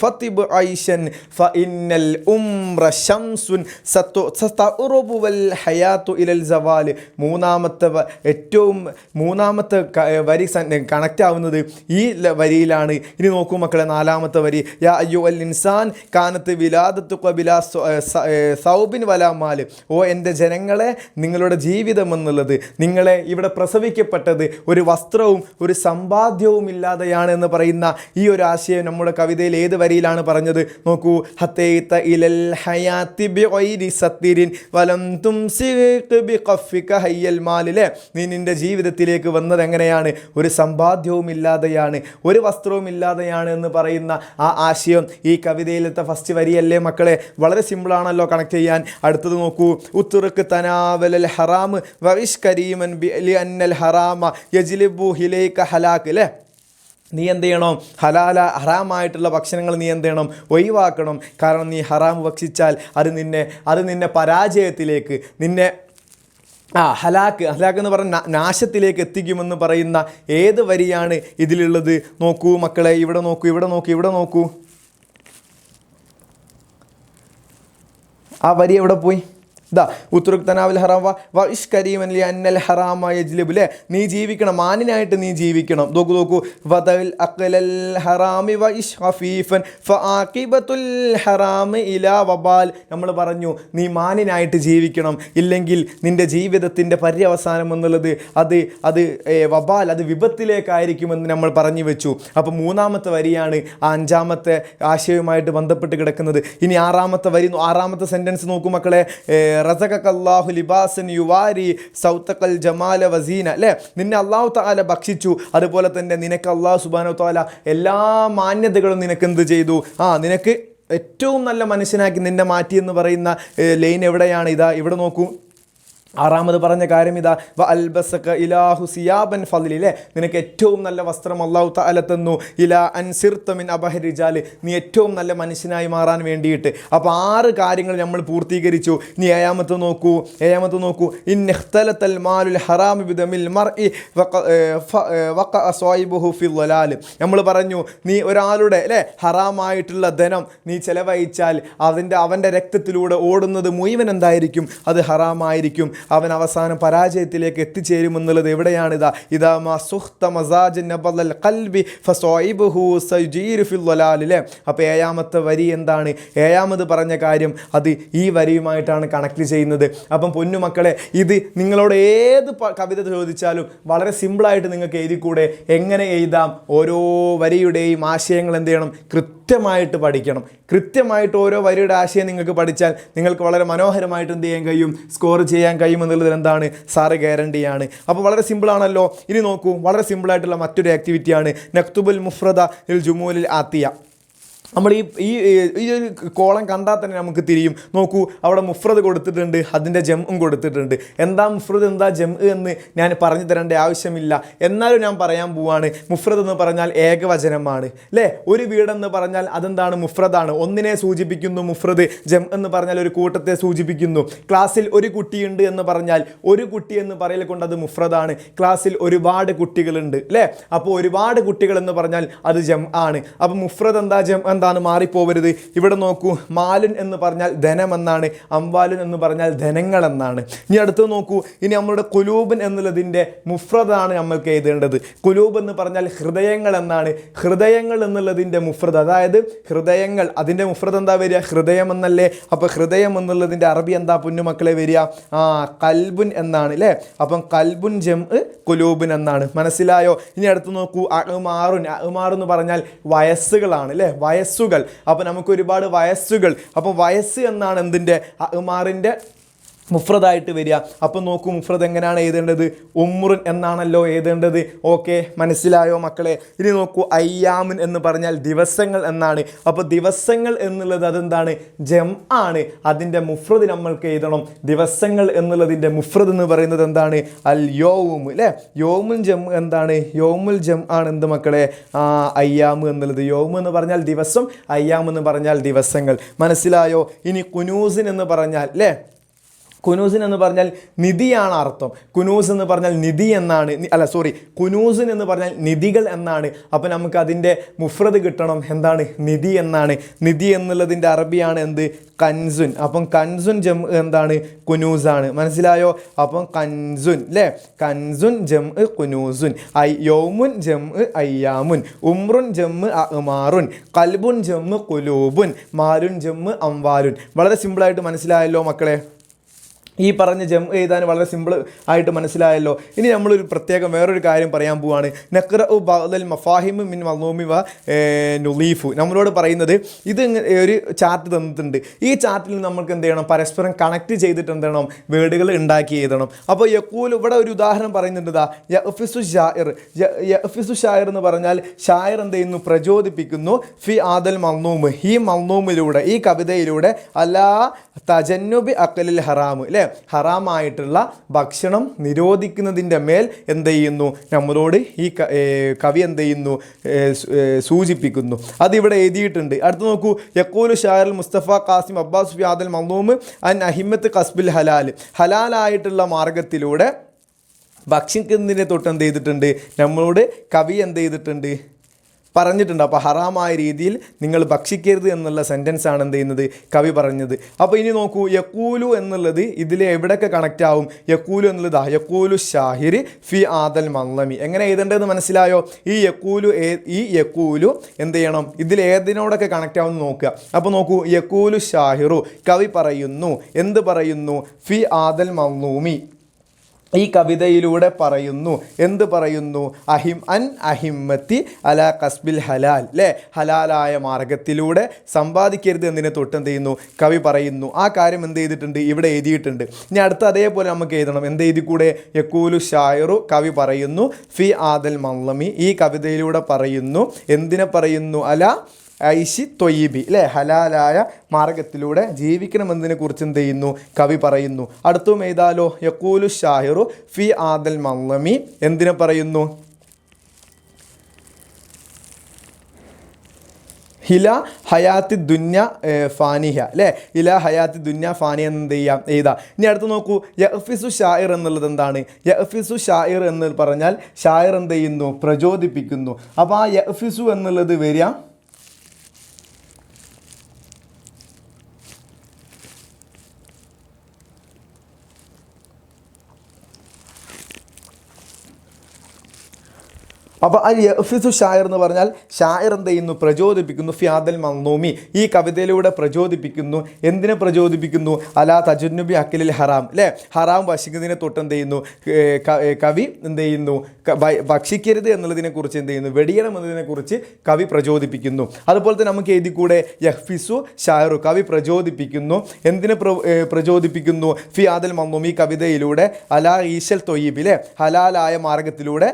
ഫത്തിബ് ഐഷൻ ഫഇന്നൽ ഉംറ ശംസുൻ സതഉറുബു വൽ ഹയാതു ഇലൽ സവാൽ. മൂന്നാമത്തെ വരി കണക്റ്റ് ആവുന്നത് ഈ വരിയിലാണ്. ഇനി നോക്കൂ മക്കളെ, നാലാമത്തെ വരി യാ അയ്യുൽ ഇൻസാൻ കാനത്ത് വിലാദത്തുക ബിലാ സൗബിൻ വലാ മാൽ. ഓ എൻ്റെ ജനങ്ങളെ, നിങ്ങളുടെ ജീവിതം എന്നുള്ളത്, നിങ്ങളെ ഇവിടെ പ്രസവിക്കപ്പെട്ടത് ഒരു വസ്ത്രവും ഒരു സമ്പാദ്യവും ഇല്ലാതെയാണ് എന്ന് പറയുന്ന ഈ ഒരു ആശയം നമ്മുടെ കവിതയിൽ ഏത് വരിയിലാണ് പറഞ്ഞത്? നോക്കൂ, ഹത്തൈത ഇലൽ ഹയാതി ബിഗൈരി സത്തിരിൻ വലം തുംസിക് ബിഖഫിക ഹയ്യൽ മാലിലെ. നീ നിന്റെ ജീവിതത്തിലേക്ക് വന്നത് എങ്ങനെയാണ്? ഒരു സമ്പാദ്യവും ഇല്ലാതെയാണ്, ഒരു വസ്ത്രവും ഇല്ലാതെയാണ് എന്ന് പറയുന്ന ആ ആശയം ഈ കവിതയിലത്തെ ഫസ്റ്റ് വരിയല്ലേ മക്കളെ? വളരെ സിമ്പിളാണല്ലോ കണക്ട് ചെയ്യാൻ. അടുത്തത് നോക്കൂ, ഉത്തുറുക്ക് തനാവലൽ ഹറാം വഇഷ് കരീമൻ ബി അന്നൽ ഹറാമ യജ്ലിബു ഹിലൈക ഹലാക്ക്. അല്ലേ, നീ എന്ത് ചെയ്യണം? ഹറാമായിട്ടുള്ള ഭക്ഷണങ്ങൾ നീ എന്ത് ചെയ്യണം? ഒഴിവാക്കണം. കാരണം നീ ഹറാം ഭക്ഷിച്ചാൽ അത് നിന്നെ പരാജയത്തിലേക്ക്, നിന്നെ ഹലാക്ക് എന്ന് പറഞ്ഞ നാശത്തിലേക്ക് എത്തിക്കുമെന്ന് പറയുന്ന ഏത് വരിയാണ് ഇതിലുള്ളത്? നോക്കൂ മക്കളെ, ഇവിടെ നോക്കൂ. ആ വരി എവിടെ പോയി? ഇതാ ഉത്തുറുക് തനാവൽ ഹറാം വ ഇഷ് കരീമൻ ലി അന്നൽ ഹറാമ യജ്ലിബു. അല്ലേ, നീ ജീവിക്കണം, മാനിനായിട്ട് നീ ജീവിക്കണം. നോക്കൂ വദൽ അഖ്ലൽ ഹറാമി വ ഇഷ് ഖഫീഫൻ ഫആഖിബത്തുൽ ഹറാമി ഇലാ വബാൽ. നമ്മൾ പറഞ്ഞു, നീ മാനിനായിട്ട് ജീവിക്കണം, ഇല്ലെങ്കിൽ നിന്റെ ജീവിതത്തിൻ്റെ പര്യവസാനം എന്നുള്ളത് അത് വബാൽ, അത് വിപത്തിലേക്കായിരിക്കുമെന്ന് നമ്മൾ പറഞ്ഞു വെച്ചു. അപ്പോൾ മൂന്നാമത്തെ വരിയാണ് ആ അഞ്ചാമത്തെ ആശയവുമായിട്ട് ബന്ധപ്പെട്ട് കിടക്കുന്നത്. ഇനി ആറാമത്തെ സെൻറ്റൻസ് നോക്കൂ മക്കളെ, റസഖക്കല്ലാഹു ലിബാസൻ യുവാരി സൗത്തക്കൽ ജമാല വസീന. അല്ലേ, നിന്നെ അള്ളാഹു തആല ഭക്ഷിച്ചു, അതുപോലെ തന്നെ നിനക്ക് അള്ളാഹു സുബ്ഹാനഹു തആല എല്ലാ മാന്യതകളും നിനക്ക് എന്ത് ചെയ്തു? നിനക്ക് ഏറ്റവും നല്ല മനുഷ്യനാക്കി നിന്നെ മാറ്റി എന്ന് പറയുന്ന ലൈൻ എവിടെയാണ്? ഇതാ ഇവിടെ നോക്കൂ. ആറാമത് പറഞ്ഞ കാര്യം ഇതാ വ അൽബസക ഇലാഹു സിയാബൻ ഫളിലെ. നിനക്ക് ഏറ്റവും നല്ല വസ്ത്രം അല്ലാഹു തആല തന്നു. ഇലാ അൻസിർത മിൻ അബഹരിജാൽ, നീ ഏറ്റവും നല്ല മനുഷ്യനായി മാറാൻ വേണ്ടിയിട്ട്. അപ്പോൾ 6 കാര്യങ്ങൾ നമ്മൾ പൂർത്തീകരിച്ചു. ഇനി ഏഴാമത്തെ നോക്കൂ. ഇൻഖ്തലതൽ മാലുൽ ഹറാമി ബിദമിൽ മർഇ വഖഅ സ്വൈബുഹു ഫിൽ ളലാൽ. നമ്മൾ പറഞ്ഞു, നീ ഒരാളുടെ ഹറാമായിട്ടുള്ള ധനം നീ ചെലവഴിച്ചാൽ അവൻ്റെ രക്തത്തിലൂടെ ഓടുന്നത് മുഴുവൻ എന്തായിരിക്കും? അത് ഹറാമായിരിക്കും. അവൻ അവസാനം പരാജയത്തിലേക്ക് എത്തിച്ചേരുമെന്നുള്ളത് എവിടെയാണ്? ഇതാ മസുഖ്ത മസാജൻ നബൽ ഖൽബി ഫസൈബുഹു സജീർ ഫിൽ ളലാൽ. അപ്പോൾ ഏഴാമത്തെ വരി എന്താണ്? ഏഴാമത് പറഞ്ഞ കാര്യം അത് ഈ വരിയുമായിട്ടാണ് കണക്ട് ചെയ്യുന്നത്. അപ്പം പൊന്നുമക്കളെ, ഇത് നിങ്ങളോട് ഏത് കവിത ചോദിച്ചാലും വളരെ സിമ്പിളായിട്ട് നിങ്ങൾക്ക് എഴുതിക്കൂടെ? എങ്ങനെ എഴുതാം? ഓരോ വരിയുടെയും ആശയങ്ങൾ എന്ത് ചെയ്യണം? കൃത്യമായിട്ട് പഠിക്കണം. കൃത്യമായിട്ട് ഓരോ വരിയുടെ ആശയം നിങ്ങൾക്ക് പഠിച്ചാൽ നിങ്ങൾക്ക് വളരെ മനോഹരമായിട്ട് എന്ത് ചെയ്യാൻ കഴിയും? സ്കോർ ചെയ്യാൻ കഴിയുമെന്നുള്ളതിൽ എന്താണ് സാറ് ഗ്യാരണ്ടിയാണ്. അപ്പോൾ വളരെ സിമ്പിളാണല്ലോ. ഇനി നോക്കൂ, വളരെ സിമ്പിളായിട്ടുള്ള മറ്റൊരു ആക്ടിവിറ്റിയാണ് നക്തുബുൽ മുഫ്രദ ലിൽ ജുമൂലിൽ ആത്തിയ. നമ്മൾ ഈ ഈ ഒരു കോളം കണ്ടാൽ തന്നെ നമുക്ക് തിരിയും. നോക്കൂ, അവിടെ മുഫ്രദ് കൊടുത്തിട്ടുണ്ട്, അതിൻ്റെ ജംഉം കൊടുത്തിട്ടുണ്ട്. എന്താ മുഫ്രദ് എന്താ ജംഉ എന്ന് ഞാൻ പറഞ്ഞു തരേണ്ട ആവശ്യമില്ല. എന്നാലും ഞാൻ പറയാൻ പോവാണ്. മുഫ്രദ് എന്ന് പറഞ്ഞാൽ ഏകവചനമാണ് അല്ലേ. ഒരു വീടെന്ന് പറഞ്ഞാൽ അതെന്താണ്? മുഫ്രദാണ്. ഒന്നിനെ സൂചിപ്പിക്കുന്നു മുഫ്രദ്. ജം എന്ന് പറഞ്ഞാൽ ഒരു കൂട്ടത്തെ സൂചിപ്പിക്കുന്നു. ക്ലാസ്സിൽ ഒരു കുട്ടിയുണ്ട് എന്ന് പറഞ്ഞാൽ ഒരു കുട്ടി എന്ന് പറയൽ കൊണ്ട് അത് മുഫ്രദാണ്. ക്ലാസ്സിൽ ഒരുപാട് കുട്ടികളുണ്ട് അല്ലേ. അപ്പോൾ ഒരുപാട് കുട്ടികൾ എന്ന് പറഞ്ഞാൽ അത് ജം ആണ്. അപ്പോൾ മുഫ്രദ് എന്താ ജം എന്താണ്? മാറിപ്പോവരുത്. ഇവിടെ നോക്കൂ, മാലുൻ എന്ന് പറഞ്ഞാൽ ധനമെന്നാണ്, അംവാലുൻ എന്ന് പറഞ്ഞാൽ ധനങ്ങൾ എന്നാണ്. ഇനി അടുത്ത് നോക്കൂ, ഇനി നമ്മളുടെ കുലൂബൻ എന്നുള്ളതിൻ്റെ മുഫ്രദാണ് നമ്മൾക്ക് എഴുതേണ്ടത്. കുലൂബ് എന്ന് പറഞ്ഞാൽ ഹൃദയങ്ങൾ എന്നാണ്. ഹൃദയങ്ങൾ എന്നുള്ളതിൻ്റെ മുഫ്രദ്, അതായത് ഹൃദയങ്ങൾ, അതിൻ്റെ മുഫ്രദ് എന്താ വരിക? ഹൃദയം എന്നല്ലേ. അപ്പോൾ ഹൃദയം എന്നുള്ളതിൻ്റെ അറബി എന്താ പൊന്നുമക്കളെ വരിക? കൽബുൻ എന്നാണ് അല്ലേ. അപ്പം കൽബുൻ ജംഉ കുലൂബുൻ എന്നാണ്. മനസ്സിലായോ? ഇനി അടുത്ത് നോക്കൂ, അഅ്മാറുൻ. അഅ്മാർ എന്ന് പറഞ്ഞാൽ വയസ്സുകളാണ് അല്ലേ, വയസ്സുകൾ. അപ്പോൾ നമുക്ക് ഒരുപാട് വയസ്സുകൾ. അപ്പോൾ വയസ്സ് എന്നാണ് എന്തിൻ്റെ? അഅ്മാറിൻ്റെ മുഫ്രദായിട്ട് വരിക. അപ്പം നോക്കൂ, മുഫ്രദ് എങ്ങനെയാണ് എഴുതേണ്ടത്? ഉമ്രുൻ എന്നാണല്ലോ എഴുതേണ്ടത്. ഓക്കെ, മനസ്സിലായോ മക്കളെ? ഇനി നോക്കൂ, അയ്യാമുൻ എന്ന് പറഞ്ഞാൽ ദിവസങ്ങൾ എന്നാണ്. അപ്പോൾ ദിവസങ്ങൾ എന്നുള്ളത് അതെന്താണ്? ജം ആണ്. അതിൻ്റെ മുഫ്രദ് നമ്മൾക്ക് എഴുതണം. ദിവസങ്ങൾ എന്നുള്ളതിൻ്റെ മുഫ്രദ് എന്ന് പറയുന്നത് എന്താണ്? അൽ യോവും അല്ലേ. യോമുൽ ജം എന്താണ്? യോമുൽ ജം ആണ് എന്ത് മക്കളെ? അയ്യാമ് എന്നുള്ളത്. യോമ് എന്ന് പറഞ്ഞാൽ ദിവസം, അയ്യാം എന്ന് പറഞ്ഞാൽ ദിവസങ്ങൾ. മനസ്സിലായോ? ഇനി കുനൂസിൻ എന്ന് പറഞ്ഞാൽ അല്ലേ, കുനൂസിൻ എന്ന് പറഞ്ഞാൽ നിധിയാണ് അർത്ഥം. കുനൂസ് എന്ന് പറഞ്ഞാൽ നിധി എന്നാണ്. കുനൂസിൻ എന്ന് പറഞ്ഞാൽ നിധികൾ എന്നാണ്. അപ്പോൾ നമുക്ക് അതിൻ്റെ മുഫ്രദ് കിട്ടണം. എന്താണ്? നിധി എന്നാണ്. നിധി എന്നുള്ളതിൻ്റെ അറബിയാണ് എന്ത്? കൻസുൻ. അപ്പം കൻസുൻ ജം എന്താണ്? കുനൂസാണ്. മനസ്സിലായോ? അപ്പം കൻസുൻ അല്ലേ. കൻസുൻ ജം കുനൂസുൻ. യൗമുൻ ജം അയ്യാമുൻ. ഉമ്രുൻ ജം അഅ്മാറുൻ. കൽബുൻ ജം കുലൂബുൻ. മാലുൻ ജം അംവാലുൻ. വളരെ സിമ്പിളായിട്ട് മനസ്സിലായല്ലോ മക്കളെ. ഈ പറഞ്ഞ ജം എഴുതാൻ വളരെ സിമ്പിൾ ആയിട്ട് മനസ്സിലായല്ലോ. ഇനി നമ്മളൊരു പ്രത്യേകം വേറൊരു കാര്യം പറയാൻ പോവാണ്. നഖ്റഉ ബഅ്ദൽ മഫാഹിമു മിൻ മളൂമി വ നുളീഫു. നമ്മളോട് പറയുന്നത് ഇത് ഒരു ചാർട്ട് തന്നിട്ടുണ്ട്. ഈ ചാർട്ടിൽ നമുക്ക് എന്ത് ചെയ്യണം? പരസ്പരം കണക്ട് ചെയ്തിട്ട് എന്ത് ചെയ്യണം? വേർഡുകൾ ഉണ്ടാക്കി എഴുതണം. അപ്പോൾ യഖൂൽ, ഇവിടെ ഒരു ഉദാഹരണം പറയുന്നുണ്ട്. യഅ്ഫിസു ഷാഇർ. യഅ്ഫിസു ഷാഇർ എന്ന് പറഞ്ഞാൽ ഷായർ എന്ത് ചെയ്യുന്നു? പ്രചോദിപ്പിക്കുന്നു. ഫി ആദൽ മൾനൂം. ഈ മൾനൂമിലൂടെ, ഈ കവിതയിലൂടെ, അലാ തജന്നുബി അഖലിൽ ഹറാം അല്ലേ, ഹറാമായിട്ടുള്ള ഭക്ഷണം നിരോധിക്കുന്നതിൻ്റെ മേൽ എന്ത് ചെയ്യുന്നു? നമ്മളോട് ഈ കവി എന്ത് ചെയ്യുന്നു? സൂചിപ്പിക്കുന്നു. അതിവിടെ എഴുതിയിട്ടുണ്ട്. അടുത്ത് നോക്കൂ, യഖൂലു ഷായർ മുസ്തഫ ഖാസിം അബ്ബാസ് ഫി ആദൽ മൾനൂം അൻ അഹിമ്മത്ത് കസ്ബിൽ ഹലാൽ. ഹലാലായിട്ടുള്ള മാർഗത്തിലൂടെ ഭക്ഷിക്കുന്നതിനെ തൊട്ട് എന്ത് ചെയ്തിട്ടുണ്ട്? നമ്മളോട് കവി എന്ത് ചെയ്തിട്ടുണ്ട്? പറഞ്ഞിട്ടുണ്ട്. അപ്പോൾ ഹറാമായ രീതിയിൽ നിങ്ങൾ ഭക്ഷിക്കരുത് എന്നുള്ള സെൻറ്റൻസ് ആണ് എന്ത് ചെയ്യുന്നത്? കവി പറഞ്ഞത്. അപ്പോൾ ഇനി നോക്കൂ, യഖൂലു എന്നുള്ളത് ഇതിൽ എവിടെയൊക്കെ കണക്റ്റ് ആവും? യഖൂലു എന്നുള്ളത് യഖൂലു ഷാഹിർ ഫി ആദൽ മള്ളമി. എങ്ങനെ എഴുതേണ്ടതെന്ന് മനസ്സിലായോ? ഈ യഖൂലു എന്ത് ചെയ്യണം? ഇതിൽ ഏതിനോടൊക്കെ കണക്റ്റ് ആവുമെന്ന് നോക്കുക. അപ്പോൾ നോക്കൂ, യഖൂലു ഷാഹിറു, കവി പറയുന്നു. എന്ത് പറയുന്നു? ഫി ആദൽ മള്ളൂമി, ഈ കവിതയിലൂടെ പറയുന്നു. എന്ത് പറയുന്നു? അഹിമ്മത്തി അലാ കസ്ബിൽ ഹലാൽ അല്ലേ, ഹലാലായ മാർഗത്തിലൂടെ സമ്പാദിക്കരുത് എന്നതിനെ തൊട്ട് എന്ത് ചെയ്യുന്നു? കവി പറയുന്നു. ആ കാര്യം എന്ത് ചെയ്തിട്ടുണ്ട്? ഇവിടെ എഴുതിയിട്ടുണ്ട്. ഇനി അടുത്ത അതേപോലെ നമുക്ക് എഴുതണം. എന്ത് എഴുതിക്കൂടെ? യഖൂലു ഷായിറു, കവി പറയുന്നു. ഫി ആദൽ മള്ളമി, ഈ കവിതയിലൂടെ പറയുന്നു. എന്തിനെ പറയുന്നു? അലാ ഐഷി തൊയ്യിബി അല്ലേ, ഹലാലായ മാർഗത്തിലൂടെ ജീവിക്കണമെന്നതിനെ കുറിച്ച് എന്ത് ചെയ്യുന്നു? കവി പറയുന്നു. അടുത്തും എഴുതാലോ, യഖൂലു ഷാഹിറു ഫി ആദൽ മള്ളമി. എന്തിനെ പറയുന്നു? ഹില ഹയാത്തി ദുന്യ ഫാനിഹ അല്ലേ, ഹില ഹയാത്തി ദുന്യ ഫാനിഹ എന്ത് ചെയ്യാം? എഴുതാം. ഇനി അടുത്ത് നോക്കൂ, യഅ്ഫിസു ഷായിർ എന്നുള്ളത് എന്താണ്? യഅ്ഫിസു ഷായിർ എന്ന് പറഞ്ഞാൽ ഷായിർ എന്ത് ചെയ്യുന്നു? പ്രചോദിപ്പിക്കുന്നു. അപ്പോൾ ആ യഅ്ഫിസു എന്നുള്ളത് വരിക അപ്പോൾ അൽ യഅ്ഫിസു ഷായർ എന്ന് പറഞ്ഞാൽ ഷായർ എന്ത് ചെയ്യുന്നു? പ്രചോദിപ്പിക്കുന്നു. ഫിയാദൽ മൾനൂമി, ഈ കവിതയിലൂടെ പ്രചോദിപ്പിക്കുന്നു. എന്തിനെ പ്രചോദിപ്പിക്കുന്നു? അലാ തജന്നുബി അക്കലിൽ ഹറാം അല്ലേ, ഹറാം ഭക്ഷിക്കുന്നതിനെ തൊട്ട് എന്ത് ചെയ്യുന്നു? കവി എന്ത് ചെയ്യുന്നു? ഭക്ഷിക്കരുത് എന്നുള്ളതിനെക്കുറിച്ച് എന്ത് ചെയ്യുന്നു? വെടിയണം എന്നതിനെക്കുറിച്ച് കവി പ്രചോദിപ്പിക്കുന്നു. അതുപോലെ തന്നെ നമുക്ക് എഴുതിക്കൂടെ, യഹ്ഫിസു ഷായറു, കവി പ്രചോദിപ്പിക്കുന്നു. എന്തിനെ പ്രചോദിപ്പിക്കുന്നു? ഫിയാദൽ മൾനൂമി, ഈ കവിതയിലൂടെ അലാ ഈശൽ തൊയ്യിബ് അല്ലേ, ഹലാലായ മാർഗത്തിലൂടെ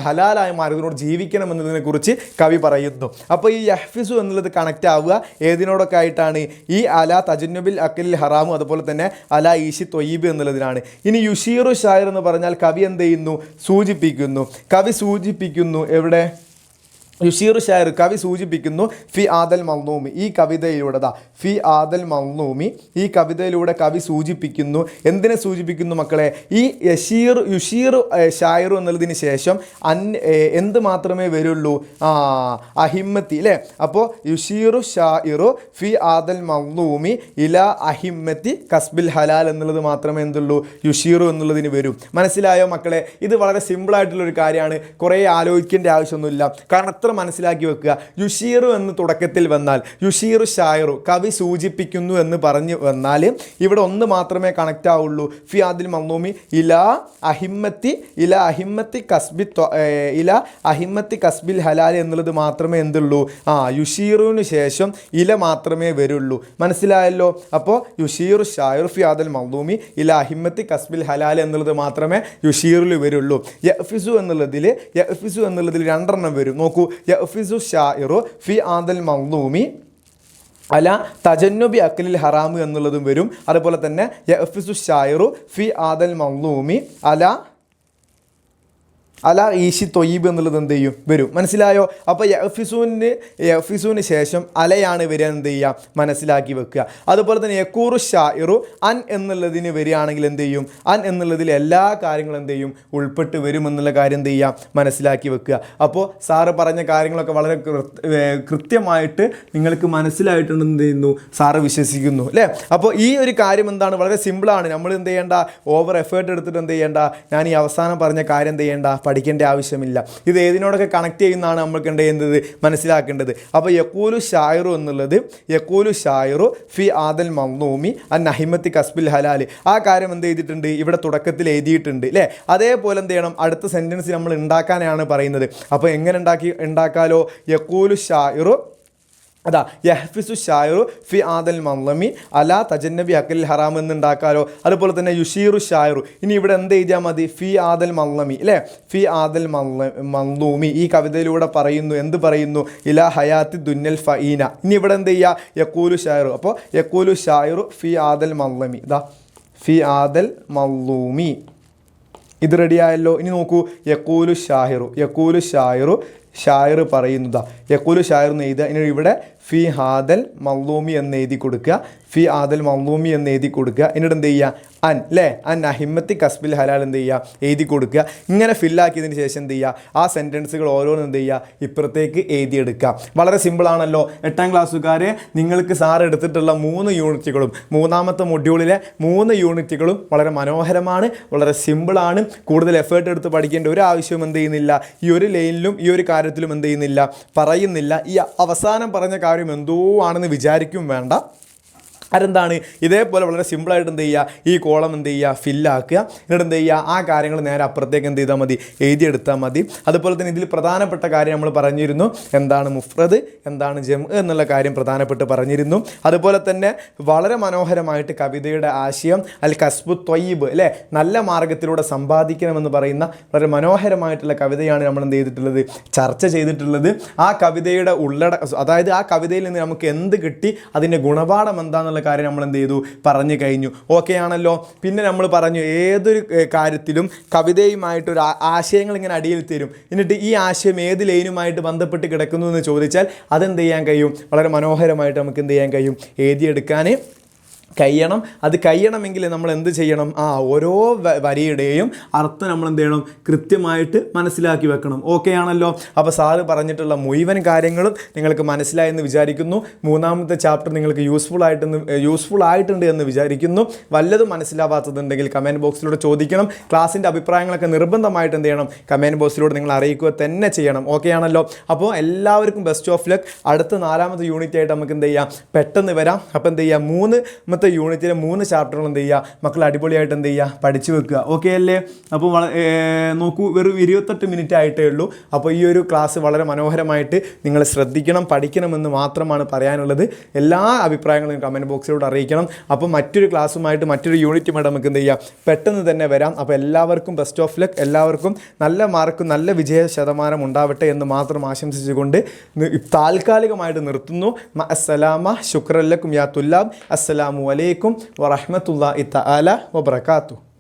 ഹലാലായ തെറ്റായ മാർഗത്തിനോട് ജീവിക്കണം എന്നതിനെക്കുറിച്ച് കവി പറയുന്നു. അപ്പോൾ ഈ യഹ്ഫിസു എന്നുള്ളത് കണക്റ്റ് ആവുക ഏതിനോടൊക്കെ ആയിട്ടാണ്? ഈ അല തജന്നുബിൽ അക്കലിൽ ഹറാമും അതുപോലെ തന്നെ അല ഈശി തൊയ്യബ് എന്നുള്ളതിനാണ്. ഇനി യുഷീറു ഷായർ എന്ന് പറഞ്ഞാൽ കവി എന്ത് ചെയ്യുന്നു? സൂചിപ്പിക്കുന്നു. കവി സൂചിപ്പിക്കുന്നു എവിടെ? യുഷീറു ഷായർ കവി സൂചിപ്പിക്കുന്നു ഫി ആദൽ മൽനൂമി, ഈ കവിതയിലൂടെ ഫി ആദൽ മൽനൂമി, ഈ കവിതയിലൂടെ കവി സൂചിപ്പിക്കുന്നു. എന്തിനെ സൂചിപ്പിക്കുന്നു മക്കളെ? ഈ യുഷീറു ഷായറു എന്നുള്ളതിന് ശേഷം എന്ത് മാത്രമേ വരുള്ളൂ? അഹിമ്മത്തി അല്ലേ? അപ്പോൾ യുഷീറു ഷായിറു ഫി ആദൽ മൽനൂമി ഇല അഹിമ്മത്തി കസ്ബിൽ ഹലാൽ എന്നുള്ളത് മാത്രമേ എന്തുള്ളൂ? യുഷീറു എന്നുള്ളതിന് വരും. മനസ്സിലായോ മക്കളെ? ഇത് വളരെ സിമ്പിളായിട്ടുള്ളൊരു കാര്യമാണ്, കുറേ ആലോചിക്കേണ്ട ആവശ്യമൊന്നുമില്ല. കാരണം അത്ര മനസ്സിലാക്കി വെക്കുക. യുഷീറു എന്ന് തുടക്കത്തിൽ വന്നാൽ യുഷീറു ഷായറു കവി സൂചിപ്പിക്കുന്നു എന്ന് പറഞ്ഞു വന്നാൽ ഇവിടെ ഒന്ന് മാത്രമേ കണക്റ്റ് ആവുള്ളൂ. ഫി ആദിൽ മൽനൂമി ഇല അഹിമ്മത്തി കസ്ബിൽ ഹലാൽ എന്നുള്ളത് മാത്രമേ എന്തുള്ളൂ? യുഷീറുവിന് ശേഷം ഇല മാത്രമേ വരുള്ളൂ. മനസ്സിലായല്ലോ? അപ്പോൾ യുഷീറു ഷായറു ഫി ആദിൽ മൽനൂമി ഇല അഹിമ്മത്തി കസ്ബിൽ ഹലാൽ എന്നുള്ളത് മാത്രമേ യുഷീറിൽ വരുള്ളൂ. യഹ്ഫിസു എന്നുള്ളതിൽ രണ്ടെണ്ണം വരും. നോക്കൂ, യഹ്ഫിസു ഷായിറു ഫി ആദൽ മൽനൂമി അല തജന്നുബി അക്കലിൽ ഹറാമു എന്നുള്ളതും വരും. അതുപോലെ തന്നെ യഹ്ഫിസു ഷായിറു ഫി ആദൽ മൽനൂമി അല ഈശി തൊയ്യബ് എന്നുള്ളത് എന്ത് ചെയ്യും? വരും. മനസ്സിലായോ? അപ്പോൾ യഹ്ഫിസൂന് ശേഷം അലയാണ് വരിക, എന്ത് ചെയ്യുക? മനസ്സിലാക്കി വെക്കുക. അതുപോലെ തന്നെ യക്കൂറു ഷായിറു അൻ എന്നുള്ളതിന് വരികയാണെങ്കിൽ എന്ത് ചെയ്യും? അൻ എന്നുള്ളതിൽ എല്ലാ കാര്യങ്ങളും എന്ത് ചെയ്യും? ഉൾപ്പെട്ട് വരും എന്നുള്ള കാര്യം എന്ത് ചെയ്യുക? മനസ്സിലാക്കി വെക്കുക. അപ്പോൾ സാറ് പറഞ്ഞ കാര്യങ്ങളൊക്കെ വളരെ കൃത്യമായിട്ട് നിങ്ങൾക്ക് മനസ്സിലായിട്ടുണ്ട് എന്ത് ചെയ്യുന്നു? സാറ് വിശ്വസിക്കുന്നു അല്ലേ? അപ്പോൾ ഈ ഒരു കാര്യം എന്താണ്? വളരെ സിമ്പിളാണ്. നമ്മൾ എന്ത് ചെയ്യേണ്ട? ഓവർ എഫേർട്ട് എടുത്തിട്ട് എന്ത് ചെയ്യേണ്ട? ഞാൻ ഈ അവസാനം പറഞ്ഞ കാര്യം എന്ത് ചെയ്യേണ്ട? പഠിക്കേണ്ട ആവശ്യമില്ല. ഇത് ഏതിനോടൊക്കെ കണക്ട് ചെയ്യുന്നതാണ് നമ്മൾക്ക് എന്ത് ചെയ്യുന്നത്? മനസ്സിലാക്കേണ്ടത്. അപ്പോൾ യക്കൂലു ഷായിറു എന്നുള്ളത് യക്കൂലു ഷായിറു ഫി ആദൽ മൽനൂമി അൻ അഹിമ്മത്തി കസ്ബിൽ ഹലാൽ, ആ കാര്യം എന്ത് ചെയ്തിട്ടുണ്ട്? ഇവിടെ തുടക്കത്തിൽ എഴുതിയിട്ടുണ്ട് അല്ലേ? അതേപോലെ എന്ത് ചെയ്യണം? അടുത്ത സെൻറ്റൻസ് നമ്മൾ ഉണ്ടാക്കാനാണ് പറയുന്നത്. അപ്പോൾ എങ്ങനെ ഉണ്ടാക്കാലോ? യക്കൂലു ഷായിറു യഹ്ഫിസു ഷായിറു ഫി ആദൽ മൽനൂമി അല തജന്നബി അക്കലിൽ ഹറാം എന്നുണ്ടാക്കാലോ. അതുപോലെ തന്നെ യുഷീറു ഷായിറു, ഇനി ഇവിടെ എന്ത് എഴുതിയാൽ മതി? ഫി ആദൽ മൽനൂമി അല്ലേ? ഫി ആദൽ മൽനൂമി, ഈ കവിതയിലൂടെ പറയുന്നു. എന്ത് പറയുന്നു? ഇല ഹയാത്തി ദുന്നൽ ഫഈന. ഇനി ഇവിടെ എന്ത് ചെയ്യുക? യക്കൂലു ഷായിറു. അപ്പോൾ യക്കൂലു ഷായിറു ഫി ആദൽ മൽനൂമി, ഫി ആദൽ മൽനൂമി, ഇത് റെഡിയായല്ലോ. ഇനി നോക്കൂ, യക്കൂലു ഷായിറു ഷായർ പറയുന്നതാ. യക്കൂലു ഷായർ എന്ന് എഴുതുക. ഇനി ഇവിടെ ഫി ഹാദൽ മൽനൂമി എന്ന് എഴുതി കൊടുക്കുക. ഫി ആദൽ മൽനൂമി എന്ന് എഴുതി കൊടുക്കുക. എന്നിട്ട് എന്ത് ചെയ്യുക? അൻ അല്ലേ? അൻ അഹിമ്മത്തി കസ്ബിൽ ഹലാൽ എന്ത് ചെയ്യുക? എഴുതി കൊടുക്കുക. ഇങ്ങനെ ഫില്ലാക്കിയതിന് ശേഷം എന്ത് ചെയ്യുക? ആ സെൻറ്റൻസുകൾ ഓരോന്നും എന്ത് ചെയ്യുക? ഇപ്പുറത്തേക്ക് എഴുതിയെടുക്കുക. വളരെ സിമ്പിളാണല്ലോ. 8ാം ക്ലാസ്സുകാരെ, നിങ്ങൾക്ക് സാർ എടുത്തിട്ടുള്ള 3 യൂണിറ്റുകളും മൂന്നാമത്തെ മൊഡ്യൂളിലെ 3 യൂണിറ്റുകളും വളരെ മനോഹരമാണ്, വളരെ സിമ്പിളാണ്. കൂടുതൽ എഫേർട്ട് എടുത്ത് പഠിക്കേണ്ട ഒരു ആവശ്യവും എന്ത് ചെയ്യുന്നില്ല. ഈ ഒരു ലൈനിലും ഈ ഒരു കാര്യത്തിലും എന്ത് ചെയ്യുന്നില്ല, പറയുന്നില്ല. ഈ അവസാനം പറഞ്ഞ കാര്യം എന്തോ ആണെന്ന് വിചാരിക്കും വേണ്ട. അതെന്താണ്? ഇതേപോലെ വളരെ സിമ്പിളായിട്ട് എന്ത് ചെയ്യുക? ഈ കോളം എന്ത് ചെയ്യുക? ഫില്ലാക്കുക. എന്നിട്ട് എന്ത് ചെയ്യുക? ആ കാര്യങ്ങൾ നേരെ അപ്പുറത്തേക്ക് എന്ത് ചെയ്താൽ മതി? എഴുതിയെടുത്താൽ മതി. അതുപോലെ തന്നെ ഇതിൽ പ്രധാനപ്പെട്ട കാര്യം നമ്മൾ പറഞ്ഞിരുന്നു. എന്താണ് മുഫ്രദ്, എന്താണ് ജംഅ് എന്നുള്ള കാര്യം പ്രധാനപ്പെട്ട് പറഞ്ഞിരുന്നു. അതുപോലെ തന്നെ വളരെ മനോഹരമായിട്ട് കവിതയുടെ ആശയം അൽ കസ്ബു ത്വയ്യിബ് അല്ലേ? നല്ല മാർഗത്തിലൂടെ സമ്പാദിക്കണമെന്ന് പറയുന്ന വളരെ മനോഹരമായിട്ടുള്ള കവിതയാണ് നമ്മൾ എന്ത് ചെയ്തിട്ടുള്ളത്? ചർച്ച ചെയ്തിട്ടുള്ളത്. ആ കവിതയുടെ അതായത് ആ കവിതയിൽ നിന്ന് നമുക്ക് എന്ത് കിട്ടി, അതിൻ്റെ ഗുണപാഠം എന്താണെന്നുള്ള കാര്യം നമ്മൾ എന്ത് ചെയ്തു? പറഞ്ഞു കഴിഞ്ഞു. ഓക്കെ ആണല്ലോ. പിന്നെ നമ്മൾ പറഞ്ഞു ഏതൊരു കാര്യത്തിലും കവിതയുമായിട്ടൊരു ആശയങ്ങൾ ഇങ്ങനെ അടിയിൽ തരും. എന്നിട്ട് ഈ ആശയം ഏത് ലൈനുമായിട്ട് ബന്ധപ്പെട്ട് കിടക്കുന്നു എന്ന് ചോദിച്ചാൽ അതെന്ത് ചെയ്യാൻ കഴിയും? വളരെ മനോഹരമായിട്ട് നമുക്ക് എന്ത് ചെയ്യാൻ കഴിയും? എഴുതിയെടുക്കാൻ കഴിയണം. അത് കഴിയണമെങ്കിൽ നമ്മൾ എന്ത് ചെയ്യണം? ഓരോ വരിയുടെയും അർത്ഥം നമ്മൾ എന്ത് ചെയ്യണം? കൃത്യമായിട്ട് മനസ്സിലാക്കി വെക്കണം. ഓക്കെ ആണല്ലോ. അപ്പോൾ സാറ് പറഞ്ഞിട്ടുള്ള മുഴുവൻ കാര്യങ്ങളും നിങ്ങൾക്ക് മനസ്സിലായെന്ന് വിചാരിക്കുന്നു. 3ാമത്തെ ചാപ്റ്റർ നിങ്ങൾക്ക് യൂസ്ഫുൾ ആയിട്ടുണ്ട് എന്ന് വിചാരിക്കുന്നു. വല്ലതും മനസ്സിലാവാത്തതുണ്ടെങ്കിൽ കമൻറ്റ് ബോക്സിലൂടെ ചോദിക്കണം. ക്ലാസ്സിൻ്റെ അഭിപ്രായങ്ങളൊക്കെ നിർബന്ധമായിട്ട് എന്ത് ചെയ്യണം? കമൻറ്റ് ബോക്സിലൂടെ നിങ്ങൾ അറിയിക്കുക തന്നെ ചെയ്യണം. ഓക്കെ ആണല്ലോ. അപ്പോൾ എല്ലാവർക്കും ബെസ്റ്റ് ഓഫ് ലക്ക്. അടുത്ത 4ാമത്തെ യൂണിറ്റ് ആയിട്ട് നമുക്ക് എന്ത് ചെയ്യാം? പെട്ടെന്ന് വരാം. അപ്പോൾ എന്ത് ചെയ്യാം? 3ാമത്തെ ഇന്നത്തെ യൂണിറ്റിലെ 3 ചാപ്റ്ററുകൾ എന്ത് ചെയ്യുക മക്കൾ അടിപൊളിയായിട്ട് എന്ത് ചെയ്യുക പഠിച്ചു വെക്കുക. ഓക്കെ അല്ലേ? അപ്പോൾ നോക്കൂ, വെറും 28 മിനിറ്റ് ആയിട്ടേ ഉള്ളൂ. അപ്പോൾ ഈ ഒരു ക്ലാസ് വളരെ മനോഹരമായിട്ട് നിങ്ങൾ ശ്രദ്ധിക്കണം, പഠിക്കണമെന്ന് മാത്രമാണ് പറയാനുള്ളത്. എല്ലാ അഭിപ്രായങ്ങളും കമൻറ്റ് ബോക്സിലൂടെ അറിയിക്കണം. അപ്പോൾ മറ്റൊരു ക്ലാസ്സുമായിട്ട് മറ്റൊരു യൂണിറ്റുമായിട്ട് നമുക്ക് എന്ത് ചെയ്യാം പെട്ടെന്ന് തന്നെ വരാം. അപ്പോൾ എല്ലാവർക്കും ബെസ്റ്റ് ഓഫ് ലക്ക്, എല്ലാവർക്കും നല്ല മാർക്കും നല്ല വിജയ ശതമാനം ഉണ്ടാവട്ടെ എന്ന് മാത്രം ആശംസിച്ചുകൊണ്ട് താൽക്കാലികമായിട്ട് നിർത്തുന്നു. അസ്സലാമ ശുക്രൻ ലക്കും യാ തുല്ലാബ്. അസ്സലാമു അലൈക്കും വറഹ്മത്തുള്ളാഹി തആല വബറകാതുഹു.